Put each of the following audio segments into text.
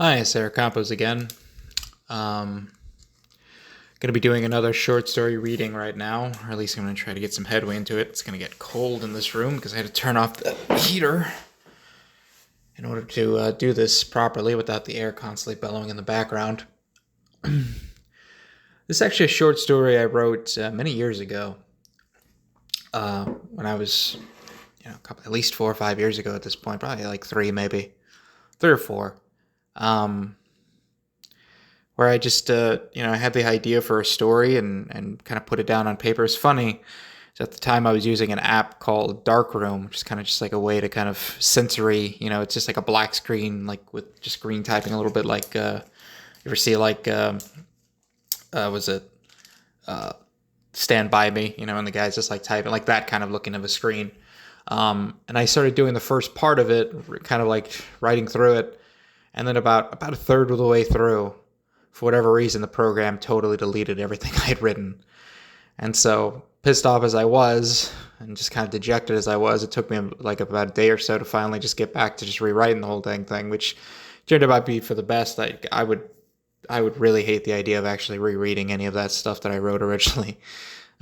Hi, Sarah Campos again. Um, Gonna be doing another short story reading right now, or at least I'm gonna try to get some headway into it. It's gonna get cold in this room because I had to turn off the heater in order to do this properly without the air constantly bellowing in the background. This is actually a short story I wrote many years ago, when I was, at least 4 or 5 years ago at this point, probably like three, maybe 3 or 4. Um, where I just, I had the idea for a story and kind of put it down on paper. It's funny. So at the time, I was using an app called Darkroom, which is kind of just like a way to kind of sensory, it's just like a black screen, like with just green typing a little bit like, you ever see like, was it, Stand By Me, and the guy's just like typing, like that kind of looking of a screen. And I started doing the first part of it, kind of like writing through it. And then about a third of the way through, for whatever reason, the program totally deleted everything I had written. And so, pissed off as I was, and just kind of dejected as I was, it took me like about a day or so to finally just get back to just rewriting the whole dang thing, which turned out to be for the best. I would really hate the idea of actually rereading any of that stuff that I wrote originally.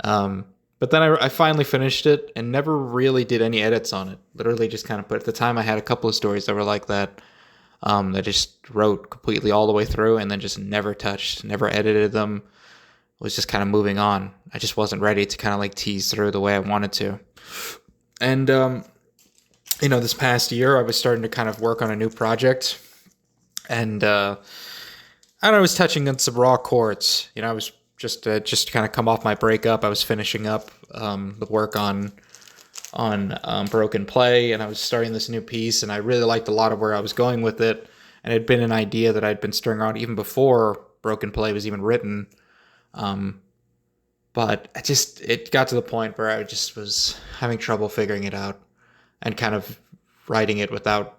But then I finally finished it and never really did any edits on it. Literally just kind of put, at the time I had a couple of stories that were like that. That just wrote completely all the way through and then just never touched, never edited them. Was just kind of moving on. I just wasn't ready to kind of like tease through the way I wanted to. And, this past year I was starting to kind of work on a new project. And, I don't know, I was touching on some raw chords. I was just to kind of come off my breakup. I was finishing up the work on Broken Play, and I was starting this new piece, and I really liked a lot of where I was going with it, and it had been an idea that I'd been stirring around even before Broken Play was even written. But it got to the point where I just was having trouble figuring it out and kind of writing it without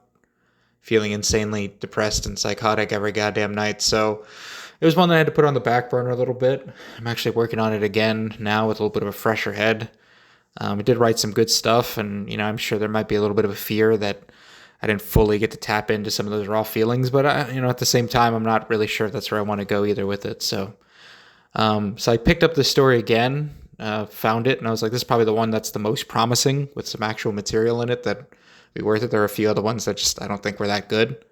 feeling insanely depressed and psychotic every goddamn night. So it was one that I had to put on the back burner a little bit. I'm actually working on it again now with a little bit of a fresher head. I did write some good stuff, and I'm sure there might be a little bit of a fear that I didn't fully get to tap into some of those raw feelings. But at the same time, I'm not really sure that's where I want to go either with it. So I picked up this story again, found it, and I was like, this is probably the one that's the most promising with some actual material in it that would be worth it. There are a few other ones that just I don't think were that good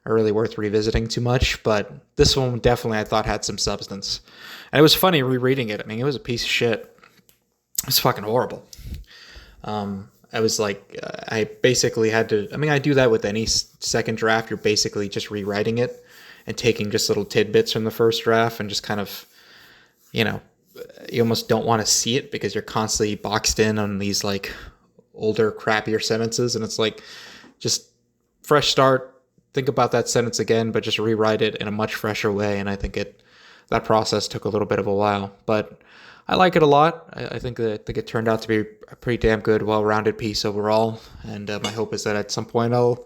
or really worth revisiting too much, but this one definitely I thought had some substance. And it was funny rereading it. I mean, it was a piece of shit. It's fucking horrible. I was like, I basically had to, I do that with any second draft. You're basically just rewriting it and taking just little tidbits from the first draft and just kind of, you almost don't want to see it because you're constantly boxed in on these like older, crappier sentences. And it's like, just fresh start, think about that sentence again, but just rewrite it in a much fresher way. And I think that process took a little bit of a while, but I like it a lot. I think it turned out to be a pretty damn good, well-rounded piece overall. And my hope is that at some point I'll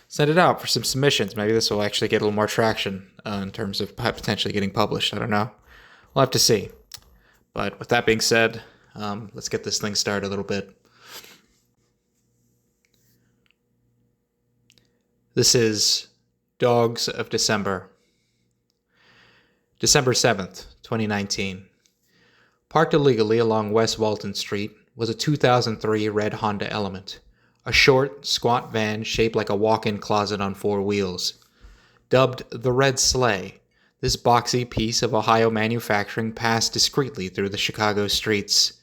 send it out for some submissions. Maybe this will actually get a little more traction in terms of potentially getting published. I don't know. We'll have to see. But with that being said, let's get this thing started a little bit. This is Dogs of December. December 7th, 2019. Parked illegally along West Walton Street was a 2003 red Honda Element, a short, squat van shaped like a walk-in closet on 4 wheels. Dubbed the Red Sleigh, this boxy piece of Ohio manufacturing passed discreetly through the Chicago streets.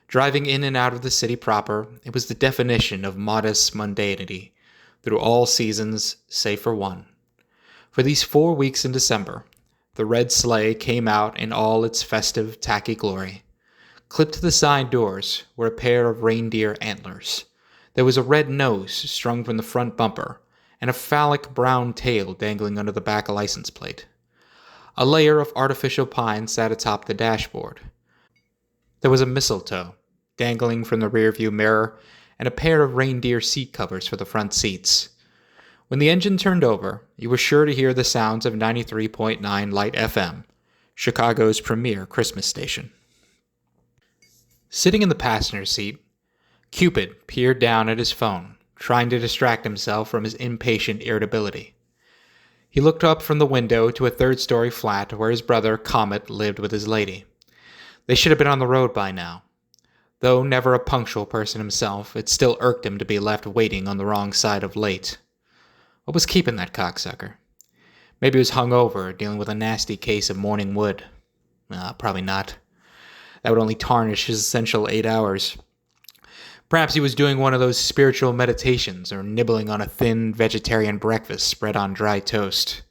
Driving in and out of the city proper, it was the definition of modest mundanity, through all seasons save for one. For these 4 weeks in December, the red sleigh came out in all its festive, tacky glory. Clipped to the side doors were a pair of reindeer antlers. There was a red nose strung from the front bumper, and a phallic brown tail dangling under the back license plate. A layer of artificial pine sat atop the dashboard. There was a mistletoe dangling from the rearview mirror, and a pair of reindeer seat covers for the front seats. When the engine turned over, you were sure to hear the sounds of 93.9 Light FM, Chicago's premier Christmas station. Sitting in the passenger seat, Cupid peered down at his phone, trying to distract himself from his impatient irritability. He looked up from the window to a third-story flat where his brother, Comet, lived with his lady. They should have been on the road by now. Though never a punctual person himself, it still irked him to be left waiting on the wrong side of late. What was keeping that cocksucker? Maybe he was hungover, dealing with a nasty case of morning wood. Probably not. That would only tarnish his essential 8 hours. Perhaps he was doing one of those spiritual meditations or nibbling on a thin vegetarian breakfast spread on dry toast.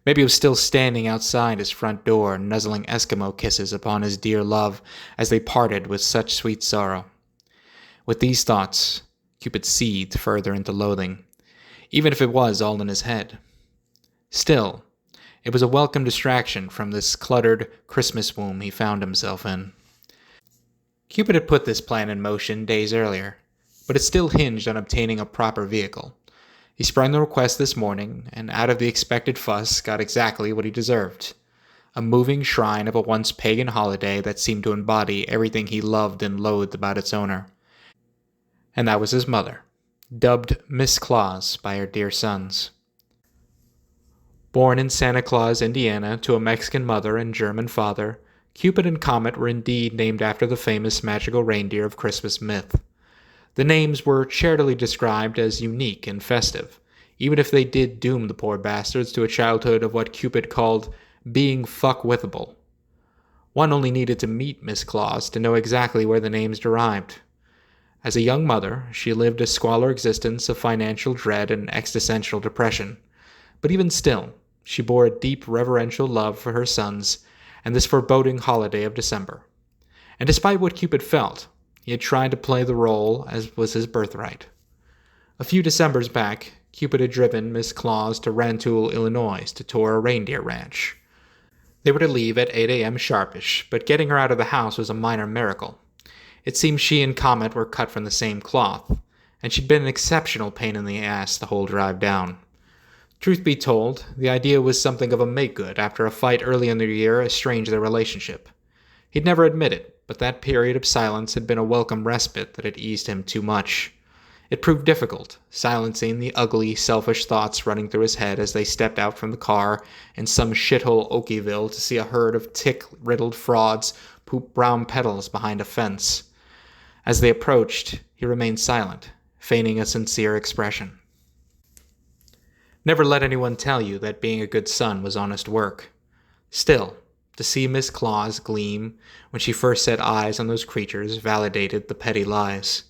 Maybe he was still standing outside his front door, nuzzling Eskimo kisses upon his dear love as they parted with such sweet sorrow. With these thoughts, Cupid seethed further into loathing, even if it was all in his head. Still, it was a welcome distraction from this cluttered Christmas womb he found himself in. Cupid had put this plan in motion days earlier, but it still hinged on obtaining a proper vehicle. He sprung the request this morning, and out of the expected fuss got exactly what he deserved. A moving shrine of a once pagan holiday that seemed to embody everything he loved and loathed about its owner. And that was his mother, dubbed Miss Claus by her dear sons. Born in Santa Claus, Indiana, to a Mexican mother and German father, Cupid and Comet were indeed named after the famous magical reindeer of Christmas myth. The names were charitably described as unique and festive, even if they did doom the poor bastards to a childhood of what Cupid called being fuck-withable. One only needed to meet Miss Claus to know exactly where the names derived. As a young mother, she lived a squalor existence of financial dread and existential depression, but even still, she bore a deep reverential love for her sons and this foreboding holiday of December. And despite what Cupid felt, he had tried to play the role as was his birthright. A few Decembers back, Cupid had driven Miss Claus to Rantoul, Illinois to tour a reindeer ranch. They were to leave at 8 a.m. sharpish, but getting her out of the house was a minor miracle. It seemed she and Comet were cut from the same cloth, and she'd been an exceptional pain in the ass the whole drive down. Truth be told, the idea was something of a make-good after a fight early in the year estranged their relationship. He'd never admit it, but that period of silence had been a welcome respite that had eased him too much. It proved difficult, silencing the ugly, selfish thoughts running through his head as they stepped out from the car in some shithole Okieville to see a herd of tick-riddled frauds poop brown petals behind a fence. As they approached, he remained silent, feigning a sincere expression. Never let anyone tell you that being a good son was honest work. Still, to see Miss Claus gleam when she first set eyes on those creatures validated the petty lies.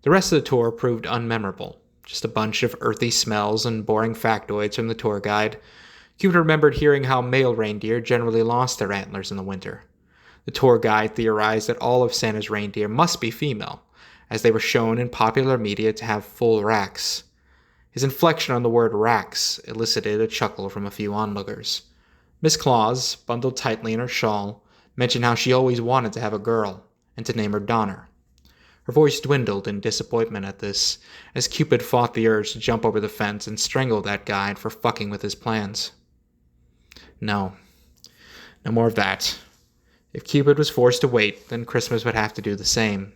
The rest of the tour proved unmemorable, just a bunch of earthy smells and boring factoids from the tour guide. Cupid remembered hearing how male reindeer generally lost their antlers in the winter. The tour guide theorized that all of Santa's reindeer must be female, as they were shown in popular media to have full racks. His inflection on the word racks elicited a chuckle from a few onlookers. Miss Claus, bundled tightly in her shawl, mentioned how she always wanted to have a girl, and to name her Donner. Her voice dwindled in disappointment at this, as Cupid fought the urge to jump over the fence and strangle that guide for fucking with his plans. No more of that. If Cupid was forced to wait, then Christmas would have to do the same.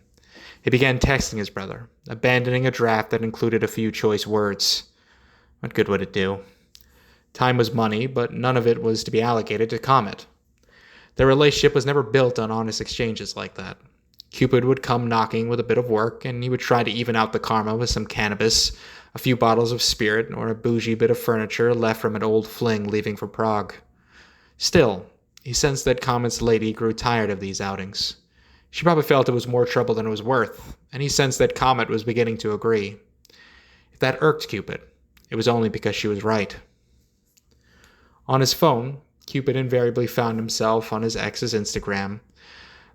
He began texting his brother, abandoning a draft that included a few choice words. What good would it do? Time was money, but none of it was to be allocated to Comet. Their relationship was never built on honest exchanges like that. Cupid would come knocking with a bit of work, and he would try to even out the karma with some cannabis, a few bottles of spirit, or a bougie bit of furniture left from an old fling leaving for Prague. Still, he sensed that Comet's lady grew tired of these outings. She probably felt it was more trouble than it was worth, and he sensed that Comet was beginning to agree. If that irked Cupid, it was only because she was right. On his phone, Cupid invariably found himself on his ex's Instagram.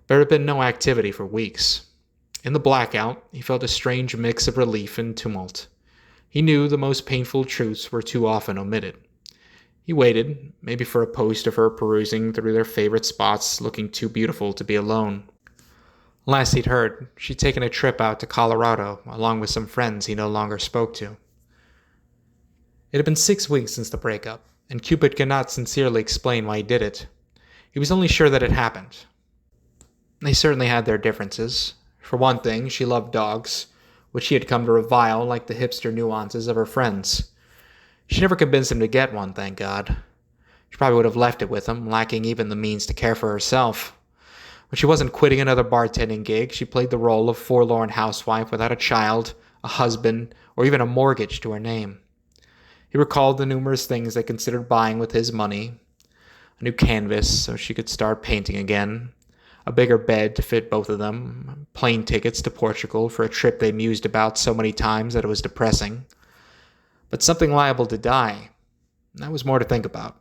There had been no activity for weeks. In the blackout, he felt a strange mix of relief and tumult. He knew the most painful truths were too often omitted. He waited, maybe for a post of her perusing through their favorite spots, looking too beautiful to be alone. Last he'd heard, she'd taken a trip out to Colorado, along with some friends he no longer spoke to. It had been 6 weeks since the breakup, and Cupid could not sincerely explain why he did it. He was only sure that it happened. They certainly had their differences. For one thing, she loved dogs, which he had come to revile like the hipster nuances of her friends. She never convinced him to get one, thank God. She probably would have left it with him, lacking even the means to care for herself. When she wasn't quitting another bartending gig, she played the role of forlorn housewife without a child, a husband, or even a mortgage to her name. He recalled the numerous things they considered buying with his money: a new canvas so she could start painting again, a bigger bed to fit both of them, plane tickets to Portugal for a trip they mused about so many times that it was depressing. But something liable to die, that was more to think about.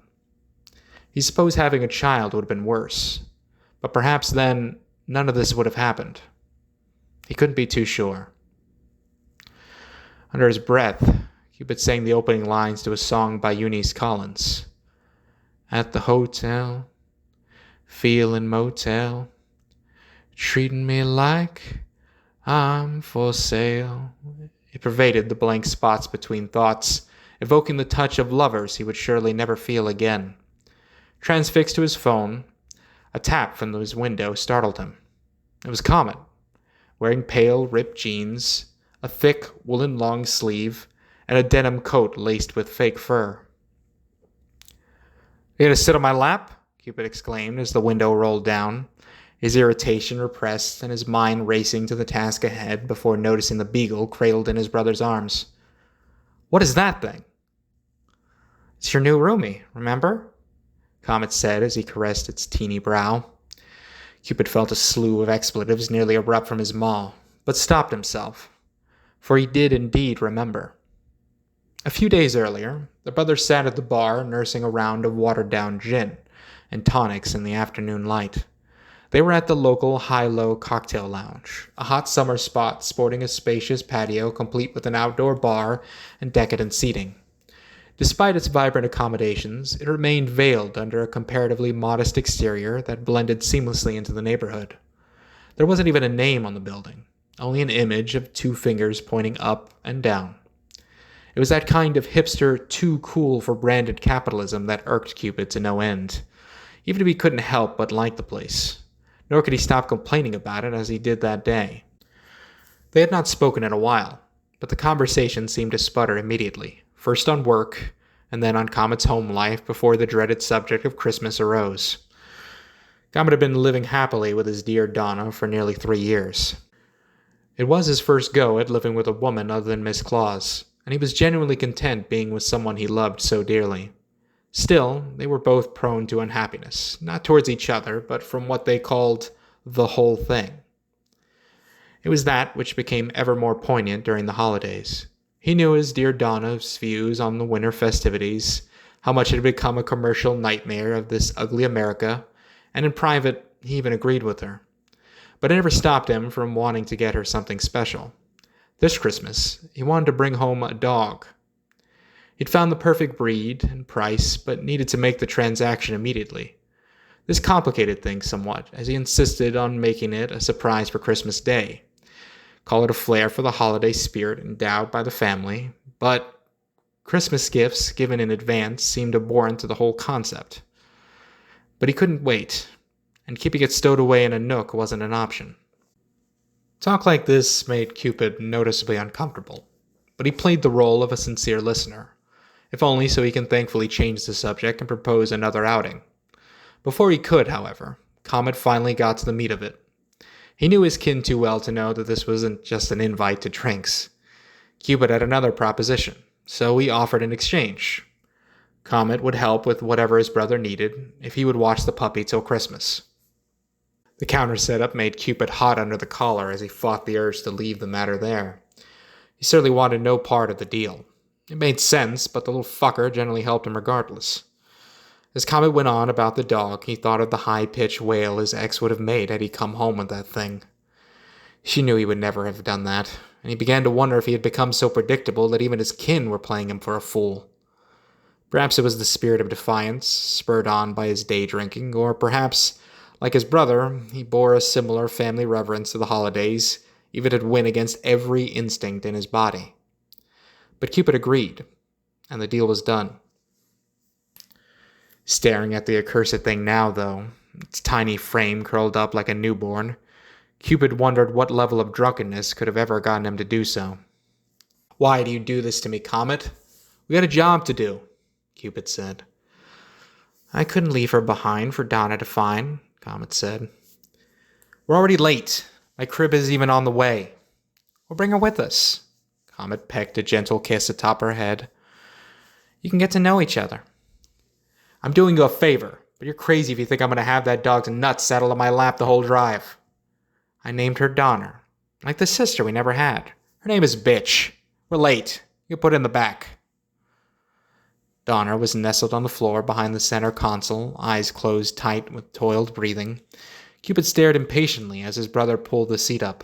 He supposed having a child would have been worse, but perhaps then none of this would have happened. He couldn't be too sure. Under his breath, Cupid sang the opening lines to a song by Eunice Collins. At the hotel, feeling motel, treating me like I'm for sale. It pervaded the blank spots between thoughts, evoking the touch of lovers he would surely never feel again. Transfixed to his phone, a tap from his window startled him. It was Comet, wearing pale, ripped jeans, a thick woolen long sleeve, and a denim coat laced with fake fur. "You gonna sit on my lap?" Cupid exclaimed as the window rolled down, his irritation repressed and his mind racing to the task ahead before noticing the beagle cradled in his brother's arms. "What is that thing?" "It's your new roomie, remember?" Comet said as he caressed its teeny brow. Cupid felt a slew of expletives nearly erupt from his maw, but stopped himself, for he did indeed remember. A few days earlier, the brothers sat at the bar nursing a round of watered-down gin and tonics in the afternoon light. They were at the local high-low cocktail lounge, a hot summer spot sporting a spacious patio complete with an outdoor bar and decadent seating. Despite its vibrant accommodations, it remained veiled under a comparatively modest exterior that blended seamlessly into the neighborhood. There wasn't even a name on the building, only an image of two fingers pointing up and down. It was that kind of hipster, too cool for branded capitalism that irked Cupid to no end, even if he couldn't help but like the place. Nor could he stop complaining about it as he did that day. They had not spoken in a while, but the conversation seemed to sputter immediately, first on work, and then on Comet's home life before the dreaded subject of Christmas arose. Comet had been living happily with his dear Donna for nearly 3 years. It was his first go at living with a woman other than Miss Claus, and he was genuinely content being with someone he loved so dearly. Still, they were both prone to unhappiness, not towards each other, but from what they called the whole thing. It was that which became ever more poignant during the holidays. He knew his dear Donna's views on the winter festivities, how much it had become a commercial nightmare of this ugly America, and in private, he even agreed with her. But it never stopped him from wanting to get her something special. This Christmas, he wanted to bring home a dog. He'd found the perfect breed and price, but needed to make the transaction immediately. This complicated things somewhat, as he insisted on making it a surprise for Christmas Day. Call it a flair for the holiday spirit endowed by the family, but Christmas gifts given in advance seemed abhorrent to the whole concept. But he couldn't wait, and keeping it stowed away in a nook wasn't an option. Talk like this made Cupid noticeably uncomfortable, but he played the role of a sincere listener, if only so he can thankfully change the subject and propose another outing. Before he could, however, Comet finally got to the meat of it. He knew his kin too well to know that this wasn't just an invite to drinks. Cupid had another proposition, so he offered an exchange. Comet would help with whatever his brother needed if he would watch the puppy till Christmas. The counter setup made Cupid hot under the collar as he fought the urge to leave the matter there. He certainly wanted no part of the deal. It made sense, but the little fucker generally helped him regardless. As Comet went on about the dog, he thought of the high-pitched wail his ex would have made had he come home with that thing. She knew he would never have done that, and he began to wonder if he had become so predictable that even his kin were playing him for a fool. Perhaps it was the spirit of defiance, spurred on by his day drinking, or perhaps, like his brother, he bore a similar family reverence to the holidays, even if it went against every instinct in his body. But Cupid agreed, and the deal was done. Staring at the accursed thing now, though, its tiny frame curled up like a newborn, Cupid wondered what level of drunkenness could have ever gotten him to do so. "Why do you do this to me, Comet? We got a job to do, Cupid said. I couldn't leave her behind for Donna to find, Comet said. We're already late. My crib is even on the way. We'll bring her with us. Comet pecked a gentle kiss atop her head. You can get to know each other. I'm doing you a favor, but you're crazy if you think I'm going to have that dog's nuts saddled on my lap the whole drive. I named her Donner, like the sister we never had. Her name is Bitch. We're late. You put it in the back. Donner was nestled on the floor behind the center console, eyes closed tight with toiled breathing. Cupid stared impatiently as his brother pulled the seat up.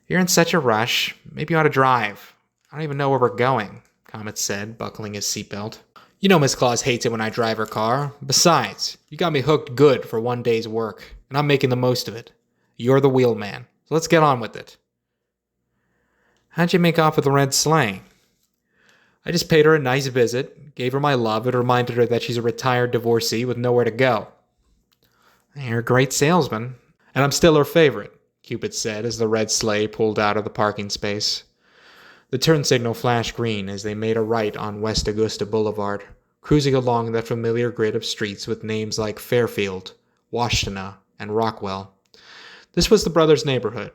You're in such a rush. Maybe you ought to drive. I don't even know where we're going, Comet said, buckling his seatbelt. You know Miss Claus hates it when I drive her car. Besides, you got me hooked good for one day's work, and I'm making the most of it. You're the wheelman, so let's get on with it. How'd you make off with the red sleigh? I just paid her a nice visit, gave her my love, and reminded her that she's a retired divorcee with nowhere to go. You're a great salesman, and I'm still her favorite, Cupid said as the red sleigh pulled out of the parking space. The turn signal flashed green as they made a right on West Augusta Boulevard, cruising along that familiar grid of streets with names like Fairfield, Washtenaw, and Rockwell. This was the brothers' neighborhood,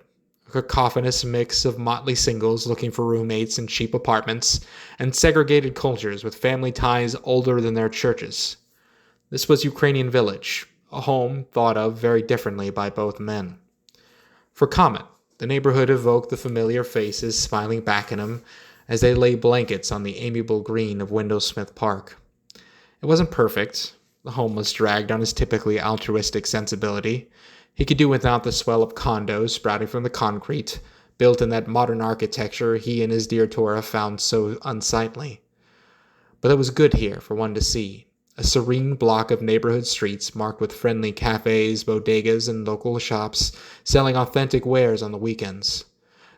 a cacophonous mix of motley singles looking for roommates in cheap apartments, and segregated cultures with family ties older than their churches. This was Ukrainian Village, a home thought of very differently by both men. For Comet, the neighborhood evoked the familiar faces smiling back at him as they lay blankets on the amiable green of Windowsmith Park. It wasn't perfect. The home was dragged on his typically altruistic sensibility. He could do without the swell of condos sprouting from the concrete, built in that modern architecture he and his dear Tora found so unsightly. But it was good here for one to see. A serene block of neighborhood streets marked with friendly cafes, bodegas, and local shops selling authentic wares on the weekends.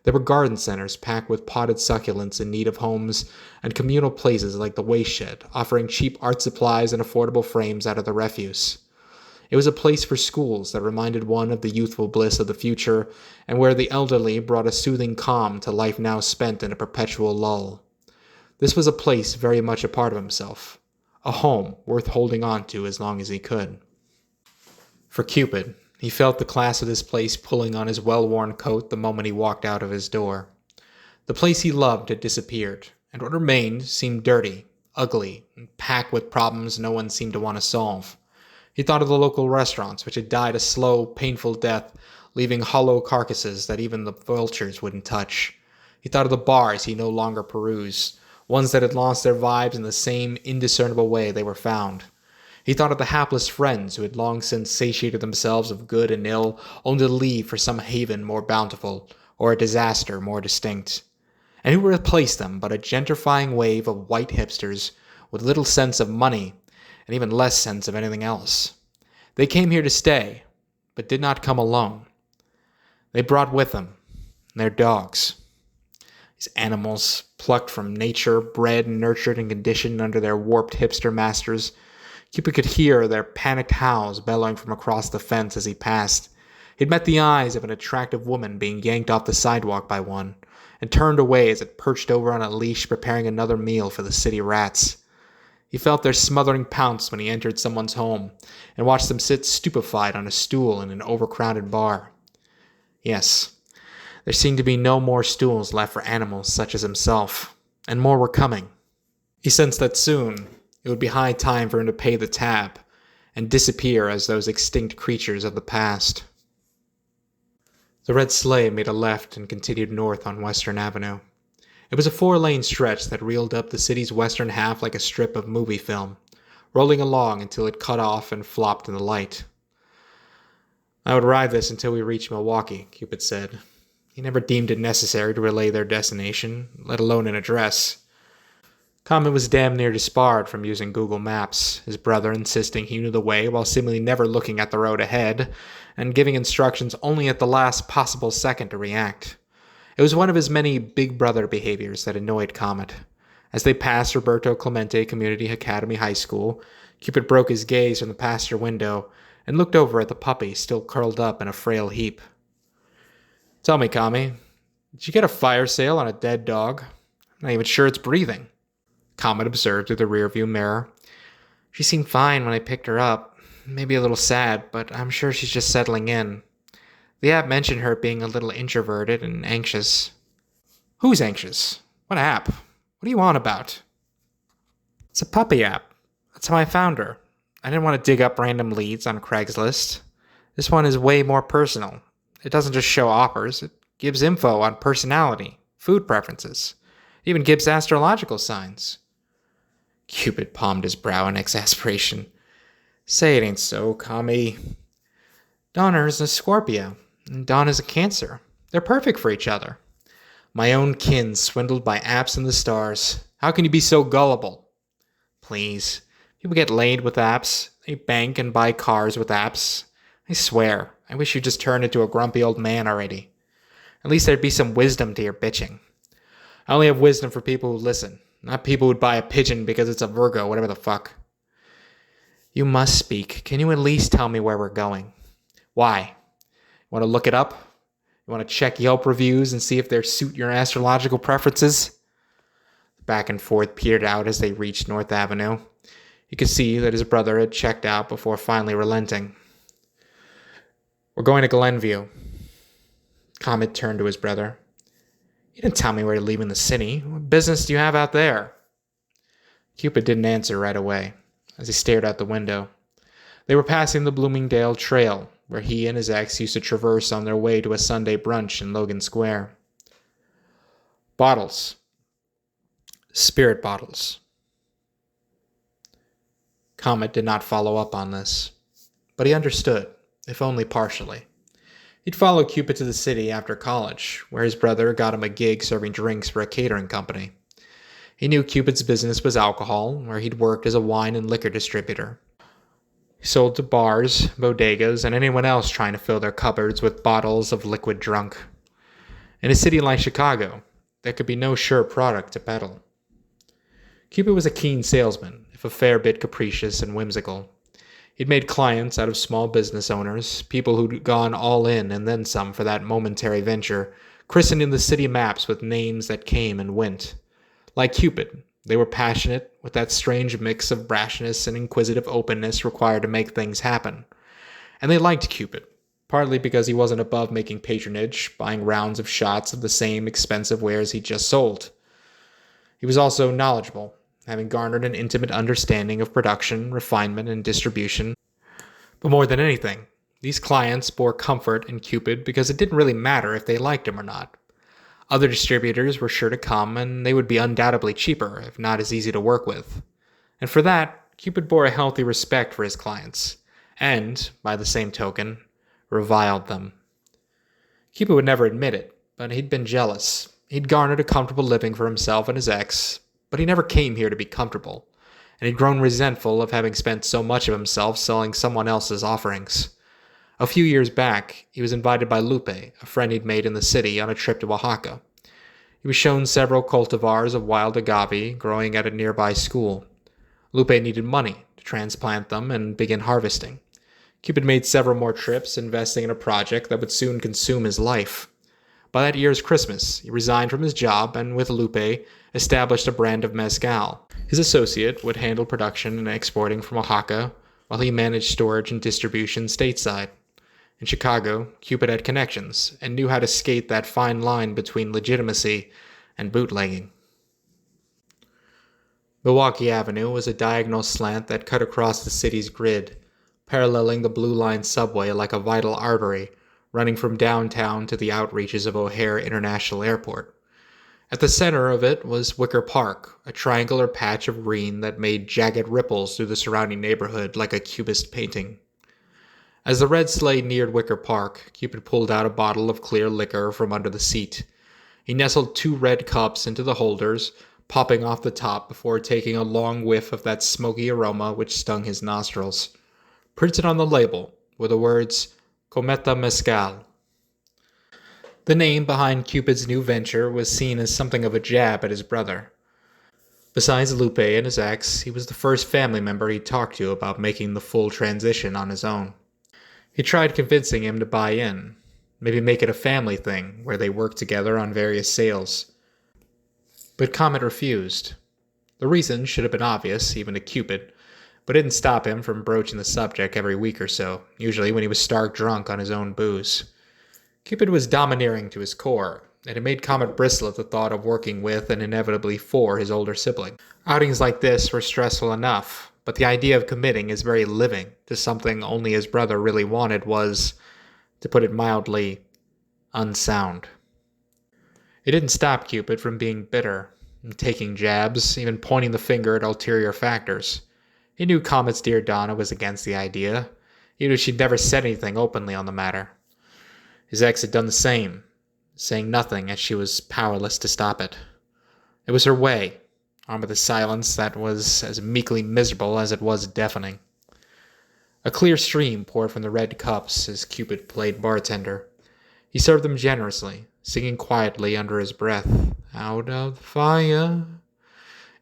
There were garden centers packed with potted succulents in need of homes, and communal places like the Waste Shed, offering cheap art supplies and affordable frames out of the refuse. It was a place for schools that reminded one of the youthful bliss of the future, and where the elderly brought a soothing calm to life now spent in a perpetual lull. This was a place very much a part of himself. A home worth holding on to as long as he could. For Cupid, he felt the class of this place pulling on his well-worn coat the moment he walked out of his door. The place he loved had disappeared, and what remained seemed dirty, ugly, and packed with problems no one seemed to want to solve. He thought of the local restaurants, which had died a slow, painful death, leaving hollow carcasses that even the vultures wouldn't touch. He thought of the bars he no longer perused, ones that had lost their vibes in the same indiscernible way they were found. He thought of the hapless friends who had long since satiated themselves of good and ill, only to leave for some haven more bountiful, or a disaster more distinct. And who replaced them but a gentrifying wave of white hipsters with little sense of money, and even less sense of anything else. They came here to stay, but did not come alone. They brought with them their dogs. These animals, plucked from nature, bred, nurtured, and conditioned under their warped hipster masters. Cupid could hear their panicked howls bellowing from across the fence as he passed. He'd met the eyes of an attractive woman being yanked off the sidewalk by one, and turned away as it perched over on a leash preparing another meal for the city rats. He felt their smothering pounce when he entered someone's home, and watched them sit stupefied on a stool in an overcrowded bar. Yes, there seemed to be no more stools left for animals such as himself, and more were coming. He sensed that soon it would be high time for him to pay the tab, and disappear as those extinct creatures of the past. The red sleigh made a left and continued north on Western Avenue. It was a 4-lane stretch that reeled up the city's western half like a strip of movie film, rolling along until it cut off and flopped in the light. I would ride this until we reached Milwaukee, Cupid said. He never deemed it necessary to relay their destination, let alone an address. Comet was damn near disbarred from using Google Maps, his brother insisting he knew the way while seemingly never looking at the road ahead, and giving instructions only at the last possible second to react. It was one of his many big brother behaviors that annoyed Comet. As they passed Roberto Clemente Community Academy High School, Cupid broke his gaze from the passenger window and looked over at the puppy still curled up in a frail heap. Tell me, Kami, did you get a fire sale on a dead dog? I'm not even sure it's breathing. Comet observed through the rearview mirror. She seemed fine when I picked her up. Maybe a little sad, but I'm sure she's just settling in. The app mentioned her being a little introverted and anxious. Who's anxious? What app? What are you on about? It's a puppy app. That's how I found her. I didn't want to dig up random leads on Craigslist. This one is way more personal. It doesn't just show offers, it gives info on personality, food preferences. It even gives astrological signs. Cupid palmed his brow in exasperation. Say it ain't so, Kami. Donner's a Scorpio, and Donna's a Cancer. They're perfect for each other. My own kin swindled by apps in the stars. How can you be so gullible? Please. People get laid with apps. They bank and buy cars with apps. I swear, I wish you'd just turn into a grumpy old man already. At least there'd be some wisdom to your bitching. I only have wisdom for people who listen, not people who'd buy a pigeon because it's a Virgo, whatever the fuck. You must speak. Can you at least tell me where we're going? Why? You want to look it up? You want to check Yelp reviews and see if they suit your astrological preferences? The back and forth petered out as they reached North Avenue. You could see that his brother had checked out before finally relenting. We're going to Glenview. Comet turned to his brother. You didn't tell me we were leaving the city. What business do you have out there? Cupid didn't answer right away as he stared out the window. They were passing the Bloomingdale Trail, where he and his ex used to traverse on their way to a Sunday brunch in Logan Square. Bottles. Spirit bottles. Comet did not follow up on this, but he understood, if only partially. He'd followed Cupid to the city after college, where his brother got him a gig serving drinks for a catering company. He knew Cupid's business was alcohol, where he'd worked as a wine and liquor distributor. He sold to bars, bodegas, and anyone else trying to fill their cupboards with bottles of liquid drunk. In a city like Chicago, there could be no sure product to peddle. Cupid was a keen salesman, if a fair bit capricious and whimsical. He'd made clients out of small business owners, people who'd gone all in and then some for that momentary venture, christening the city maps with names that came and went. Like Cupid, they were passionate, with that strange mix of brashness and inquisitive openness required to make things happen. And they liked Cupid, partly because he wasn't above making patronage, buying rounds of shots of the same expensive wares he'd just sold. He was also knowledgeable, having garnered an intimate understanding of production, refinement, and distribution. But more than anything, these clients bore comfort in Cupid because it didn't really matter if they liked him or not. Other distributors were sure to come, and they would be undoubtedly cheaper, if not as easy to work with. And for that, Cupid bore a healthy respect for his clients, and, by the same token, reviled them. Cupid would never admit it, but he'd been jealous. He'd garnered a comfortable living for himself and his ex, but he never came here to be comfortable, and he'd grown resentful of having spent so much of himself selling someone else's offerings. A few years back, he was invited by Lupe, a friend he'd made in the city, on a trip to Oaxaca. He was shown several cultivars of wild agave growing at a nearby school. Lupe needed money to transplant them and begin harvesting. Cupid made several more trips, investing in a project that would soon consume his life. By that year's Christmas, he resigned from his job and, with Lupe, established a brand of mezcal. His associate would handle production and exporting from Oaxaca, while he managed storage and distribution stateside. In Chicago, Cupid had connections and knew how to skate that fine line between legitimacy and bootlegging. Milwaukee Avenue was a diagonal slant that cut across the city's grid, paralleling the Blue Line subway like a vital artery running from downtown to the outreaches of O'Hare International Airport. At the center of it was Wicker Park, a triangular patch of green that made jagged ripples through the surrounding neighborhood like a cubist painting. As the red sleigh neared Wicker Park, Cupid pulled out a bottle of clear liquor from under the seat. He nestled 2 red cups into the holders, popping off the top before taking a long whiff of that smoky aroma which stung his nostrils. Printed on the label were the words, Cometa Mezcal. The name behind Cupid's new venture was seen as something of a jab at his brother. Besides Lupe and his ex, he was the first family member he'd talked to about making the full transition on his own. He tried convincing him to buy in, maybe make it a family thing where they worked together on various sales. But Comet refused. The reason should have been obvious, even to Cupid, but it didn't stop him from broaching the subject every week or so, usually when he was stark drunk on his own booze. Cupid was domineering to his core, and it made Comet bristle at the thought of working with and inevitably for his older sibling. Outings like this were stressful enough, but the idea of committing his very living to something only his brother really wanted was, to put it mildly, unsound. It didn't stop Cupid from being bitter, and taking jabs, even pointing the finger at ulterior factors. He knew Comet's dear Donna was against the idea. He knew she'd never said anything openly on the matter. His ex had done the same, saying nothing as she was powerless to stop it. It was her way, armed with a silence that was as meekly miserable as it was deafening. A clear stream poured from the red cups as Cupid played bartender. He served them generously, singing quietly under his breath, "Out of the fire,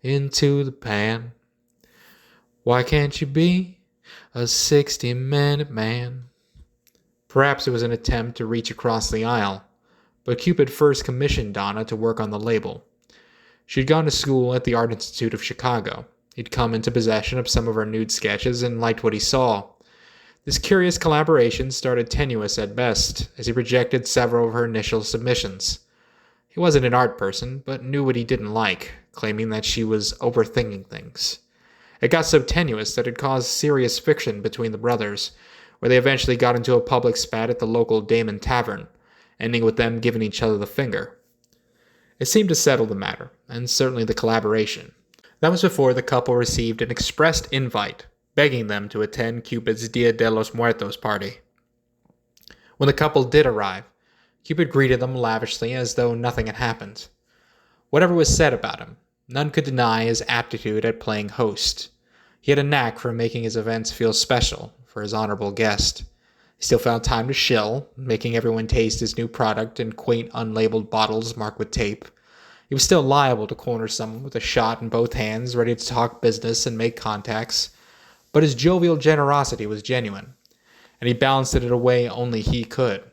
into the pan. Why can't you be a 60-minute man?" Perhaps it was an attempt to reach across the aisle, but Cupid first commissioned Donna to work on the label. She'd gone to school at the Art Institute of Chicago. He'd come into possession of some of her nude sketches and liked what he saw. This curious collaboration started tenuous at best, as he rejected several of her initial submissions. He wasn't an art person, but knew what he didn't like, claiming that she was overthinking things. It got so tenuous that it caused serious friction between the brothers, where they eventually got into a public spat at the local Damon Tavern, ending with them giving each other the finger. It seemed to settle the matter, and certainly the collaboration. That was before the couple received an expressed invite, begging them to attend Cupid's Dia de los Muertos party. When the couple did arrive, Cupid greeted them lavishly as though nothing had happened. Whatever was said about him, none could deny his aptitude at playing host. He had a knack for making his events feel special for his honorable guest. He still found time to shill, making everyone taste his new product in quaint unlabeled bottles marked with tape. He was still liable to corner someone with a shot in both hands, ready to talk business and make contacts. But his jovial generosity was genuine, and he balanced it in a way only he could.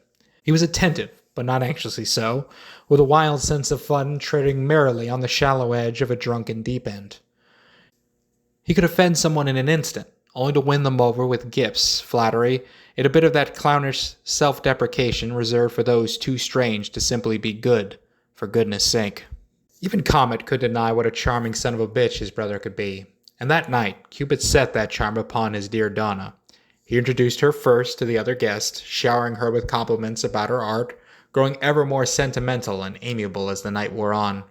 He was attentive, but not anxiously so, with a wild sense of fun treading merrily on the shallow edge of a drunken deep end. He could offend someone in an instant, only to win them over with gifts, flattery, and a bit of that clownish self-deprecation reserved for those too strange to simply be good, for goodness sake. Even Comet could deny what a charming son of a bitch his brother could be. And that night, Cupid set that charm upon his dear Donna. He introduced her first to the other guests, showering her with compliments about her art, growing ever more sentimental and amiable as the night wore on.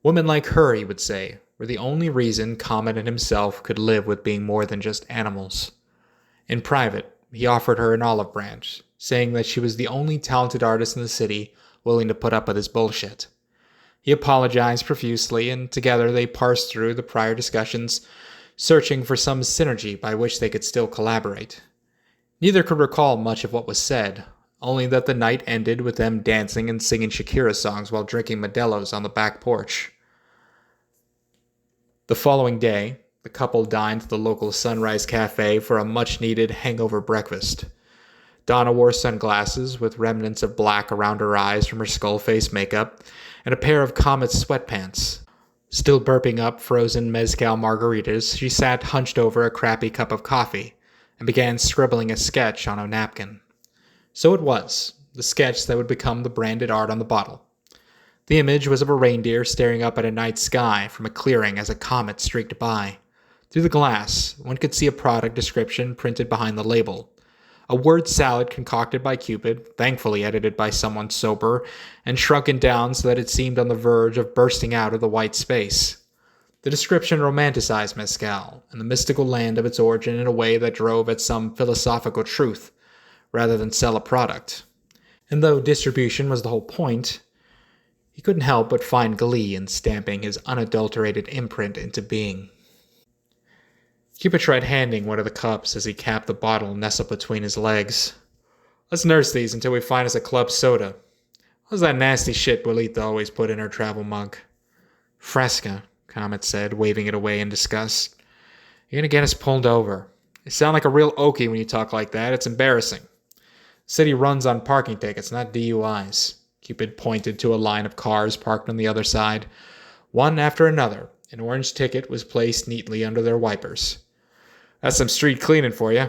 Women like her, he would say, were the only reason Comet and himself could live with being more than just animals. In private, he offered her an olive branch, saying that she was the only talented artist in the city willing to put up with his bullshit. He apologized profusely, and together they parsed through the prior discussions, searching for some synergy by which they could still collaborate. Neither could recall much of what was said, only that the night ended with them dancing and singing Shakira songs while drinking Modelo's on the back porch. The following day, the couple dined at the local Sunrise Cafe for a much-needed hangover breakfast. Donna wore sunglasses with remnants of black around her eyes from her skull-face makeup, and a pair of Comet's sweatpants. Still burping up frozen mezcal margaritas, she sat hunched over a crappy cup of coffee and began scribbling a sketch on a napkin. So it was, the sketch that would become the branded art on the bottle. The image was of a reindeer staring up at a night sky from a clearing as a comet streaked by. Through the glass, one could see a product description printed behind the label. A word salad concocted by Cupid, thankfully edited by someone sober, and shrunken down so that it seemed on the verge of bursting out of the white space. The description romanticized mezcal and the mystical land of its origin in a way that drove at some philosophical truth, rather than sell a product. And though distribution was the whole point, he couldn't help but find glee in stamping his unadulterated imprint into being. Cupid tried handing one of the cups as he capped the bottle nestled between his legs. "Let's nurse these until we find us a club soda. What's that nasty shit Bolita always put in her travel mug?" "Fresca," Comet said, waving it away in disgust. "You're gonna get us pulled over. You sound like a real okie when you talk like that. It's embarrassing. City runs on parking tickets, not DUIs. Cupid pointed to a line of cars parked on the other side. One after another, an orange ticket was placed neatly under their wipers. That's some street cleaning for you.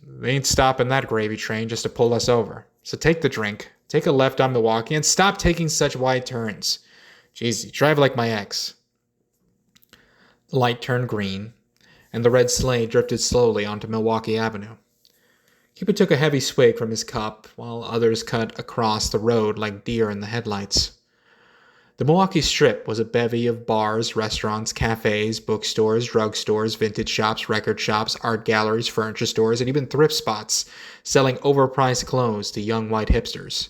They ain't stopping that gravy train just to pull us over. So take the drink, take a left on Milwaukee, and stop taking such wide turns. Jeez, you drive like my ex. The light turned green, and the red sleigh drifted slowly onto Milwaukee Avenue. Cupid took a heavy swig from his cup, while others cut across the road like deer in the headlights. The Milwaukee Strip was a bevy of bars, restaurants, cafes, bookstores, drugstores, vintage shops, record shops, art galleries, furniture stores, and even thrift spots selling overpriced clothes to young white hipsters.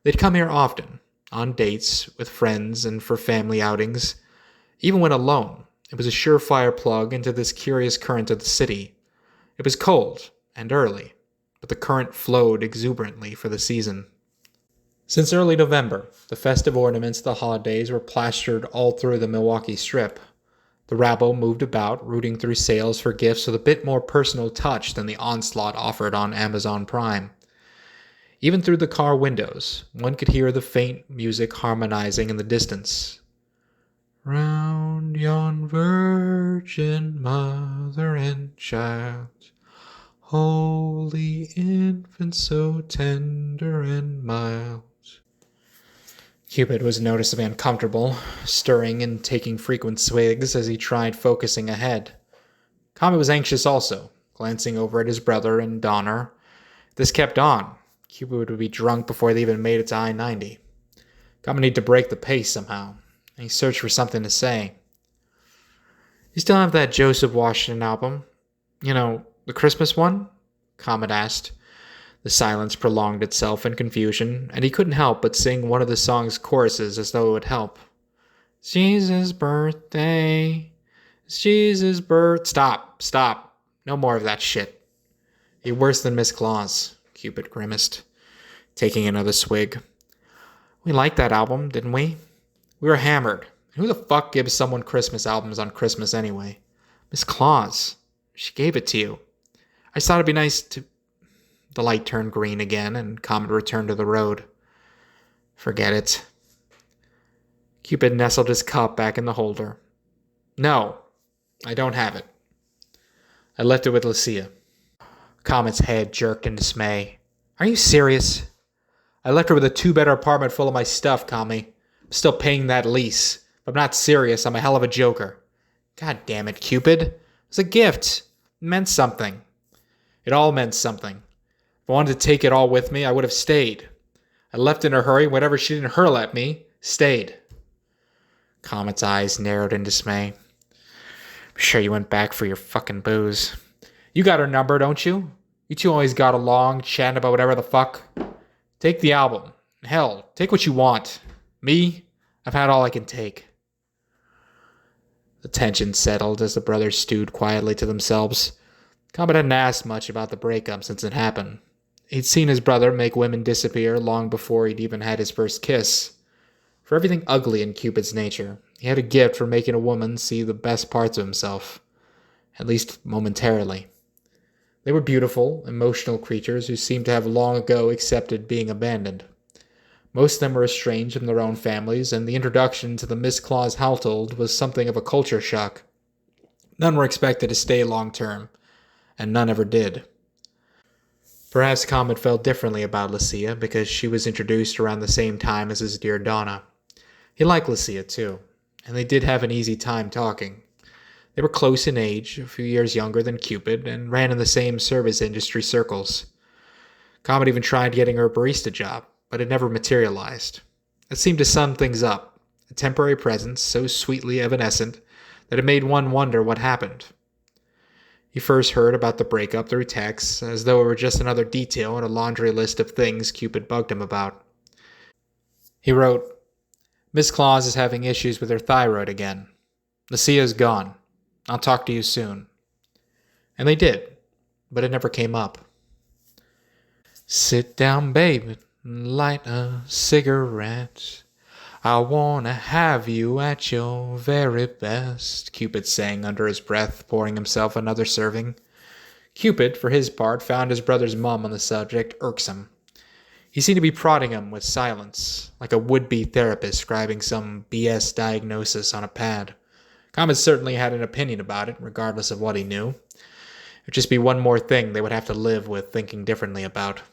They'd come here often, on dates, with friends, and for family outings. Even when alone, it was a surefire plug into this curious current of the city. It was cold and early, but the current flowed exuberantly for the season. Since early November, the festive ornaments of the holidays were plastered all through the Milwaukee Strip. The rabble moved about, rooting through sales for gifts with a bit more personal touch than the onslaught offered on Amazon Prime. Even through the car windows, one could hear the faint music harmonizing in the distance. Round yon Virgin Mother and Child, Holy Infant so tender and mild. Cupid was noticeably uncomfortable, stirring and taking frequent swigs as he tried focusing ahead. Comet was anxious also, glancing over at his brother and Donner. If this kept on, Cupid would be drunk before they even made it to I-90. Comet needed to break the pace somehow, and he searched for something to say. You still have that Joseph Washington album? You know, the Christmas one? Comet asked. The silence prolonged itself in confusion, and he couldn't help but sing one of the song's choruses as though it would help. It's Jesus' birthday. It's Jesus' birth. Stop. No more of that shit. You're worse than Miss Claus, Cupid grimaced, taking another swig. We liked that album, didn't we? We were hammered. Who the fuck gives someone Christmas albums on Christmas anyway? Miss Claus. She gave it to you. I just thought it'd be nice to... The light turned green again, and Comet returned to the road. Forget it. Cupid nestled his cup back in the holder. No, I don't have it. I left it with Lucia. Comet's head jerked in dismay. Are you serious? I left her with a two-bedder apartment full of my stuff, Commie. I'm still paying that lease. If I'm not serious, I'm a hell of a joker. God damn it, Cupid. It was a gift. It meant something. It all meant something. If I wanted to take it all with me, I would have stayed. I left in a hurry. Whatever she didn't hurl at me, stayed. Comet's eyes narrowed in dismay. I'm sure you went back for your fucking booze. You got her number, don't you? You two always got along, chatting about whatever the fuck. Take the album. Hell, take what you want. Me, I've had all I can take. The tension settled as the brothers stewed quietly to themselves. Comet hadn't asked much about the breakup since it happened. He'd seen his brother make women disappear long before he'd even had his first kiss. For everything ugly in Cupid's nature, he had a gift for making a woman see the best parts of himself, at least momentarily. They were beautiful, emotional creatures who seemed to have long ago accepted being abandoned. Most of them were estranged from their own families, and the introduction to the Miss Claus household was something of a culture shock. None were expected to stay long term, and none ever did. Perhaps Comet felt differently about Lucia because she was introduced around the same time as his dear Donna. He liked Lucia too, and they did have an easy time talking. They were close in age, a few years younger than Cupid, and ran in the same service industry circles. Comet even tried getting her a barista job, but it never materialized. It seemed to sum things up, a temporary presence so sweetly evanescent that it made one wonder what happened. He first heard about the breakup through texts, as though it were just another detail in a laundry list of things Cupid bugged him about. He wrote, Miss Claus is having issues with her thyroid again. Lucia's gone. I'll talk to you soon. And they did, but it never came up. Sit down, baby, and light a cigarette. I wanna have you at your very best, Cupid sang under his breath, pouring himself another serving. Cupid, for his part, found his brother's mum on the subject irksome. He seemed to be prodding him with silence, like a would-be therapist scribing some BS diagnosis on a pad. Comet certainly had an opinion about it, regardless of what he knew. It'd just be one more thing they would have to live with thinking differently about.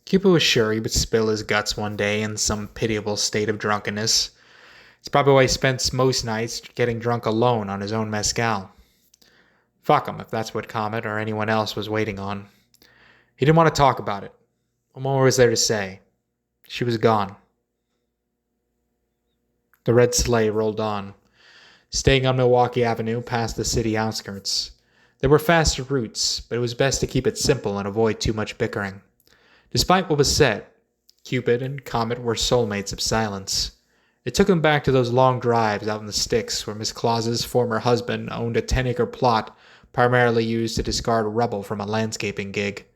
Cupid was sure he would spill his guts one day in some pitiable state of drunkenness. It's probably why he spends most nights getting drunk alone on his own mezcal. Fuck him if that's what Comet or anyone else was waiting on. He didn't want to talk about it. What more was there to say? She was gone. The red sleigh rolled on, staying on Milwaukee Avenue past the city outskirts. There were faster routes, but it was best to keep it simple and avoid too much bickering. Despite what was said, Cupid and Comet were soulmates of silence. It took him back to those long drives out in the sticks where Miss Claus's former husband owned a 10-acre plot primarily used to discard rubble from a landscaping gig.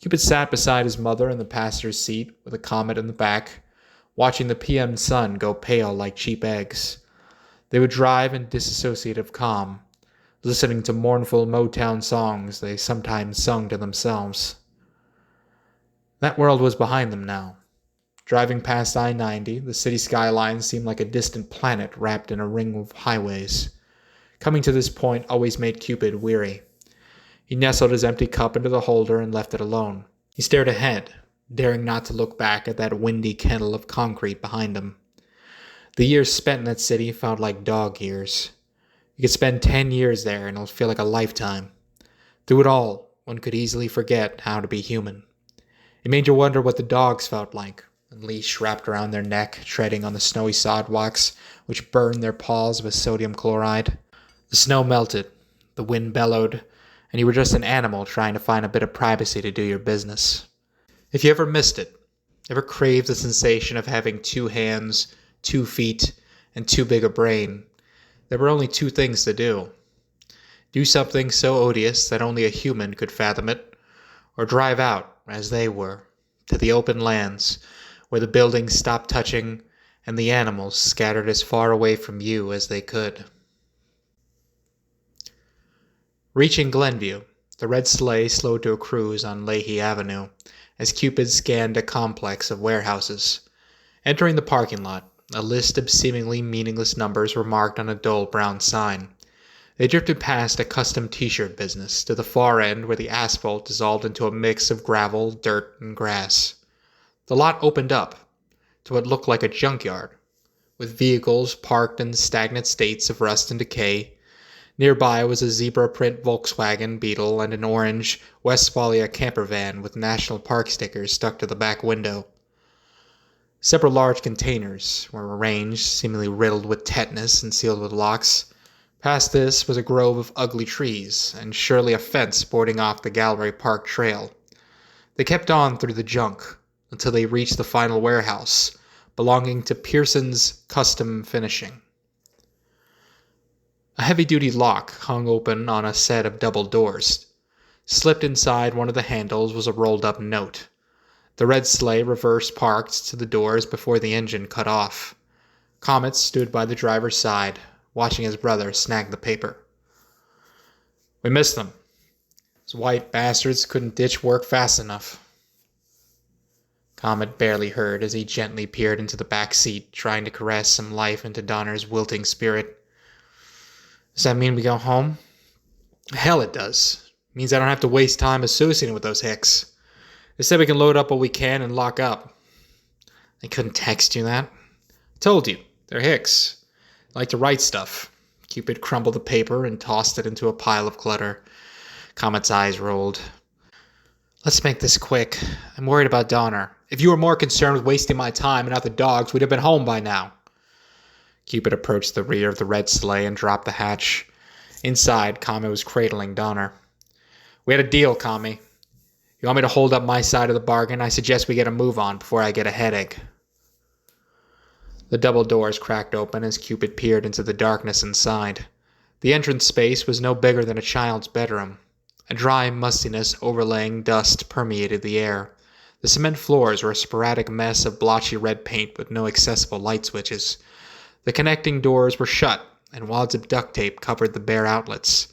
Cupid sat beside his mother in the passenger's seat with a Comet in the back, watching the PM sun go pale like cheap eggs. They would drive in disassociative calm, listening to mournful Motown songs they sometimes sung to themselves. That world was behind them now. Driving past I-90, the city skyline seemed like a distant planet wrapped in a ring of highways. Coming to this point always made Cupid weary. He nestled his empty cup into the holder and left it alone. He stared ahead, daring not to look back at that windy kennel of concrete behind him. The years spent in that city felt like dog years. You could spend 10 years there and it'll feel like a lifetime. Through it all, one could easily forget how to be human. It made you wonder what the dogs felt like, a leash wrapped around their neck, treading on the snowy sidewalks, which burned their paws with sodium chloride. The snow melted, the wind bellowed, and you were just an animal trying to find a bit of privacy to do your business. If you ever missed it, ever craved the sensation of having 2 hands, 2 feet, and too big a brain, there were only 2 things to do. Do something so odious that only a human could fathom it, or drive out, as they were, to the open lands, where the buildings stopped touching and the animals scattered as far away from you as they could. Reaching Glenview, the red sleigh slowed to a cruise on Leahy Avenue as Cupid scanned a complex of warehouses. Entering the parking lot, a list of seemingly meaningless numbers were marked on a dull brown sign. They drifted past a custom t-shirt business to the far end where the asphalt dissolved into a mix of gravel, dirt, and grass. The lot opened up to what looked like a junkyard, with vehicles parked in stagnant states of rust and decay. Nearby was a zebra-print Volkswagen Beetle and an orange Westphalia camper van with national park stickers stuck to the back window. Several large containers were arranged, seemingly riddled with tetanus and sealed with locks. Past this was a grove of ugly trees, and surely a fence boarding off the Gallery Park Trail. They kept on through the junk, until they reached the final warehouse, belonging to Pearson's Custom Finishing. A heavy-duty lock hung open on a set of double doors. Slipped inside one of the handles was a rolled-up note. The red sleigh reverse parked to the doors before the engine cut off. Comet stood by the driver's side, watching his brother snag the paper. "We missed them. Those white bastards couldn't ditch work fast enough." Comet barely heard as he gently peered into the back seat, trying to caress some life into Donner's wilting spirit. "Does that mean we go home?" "Hell, it does. It means I don't have to waste time associating with those hicks. They said we can load up what we can and lock up." "They couldn't text you that?" "I told you, they're hicks. They like to write stuff." Cupid crumbled the paper and tossed it into a pile of clutter. Comet's eyes rolled. "Let's make this quick. I'm worried about Donner. If you were more concerned with wasting my time and not the dogs, we'd have been home by now." Cupid approached the rear of the red sleigh and dropped the hatch. Inside, Comet was cradling Donner. "We had a deal, Commie. You want me to hold up my side of the bargain? I suggest we get a move on before I get a headache." The double doors cracked open as Cupid peered into the darkness inside. The entrance space was no bigger than a child's bedroom. A dry mustiness overlaying dust permeated the air. The cement floors were a sporadic mess of blotchy red paint with no accessible light switches. The connecting doors were shut, and wads of duct tape covered the bare outlets.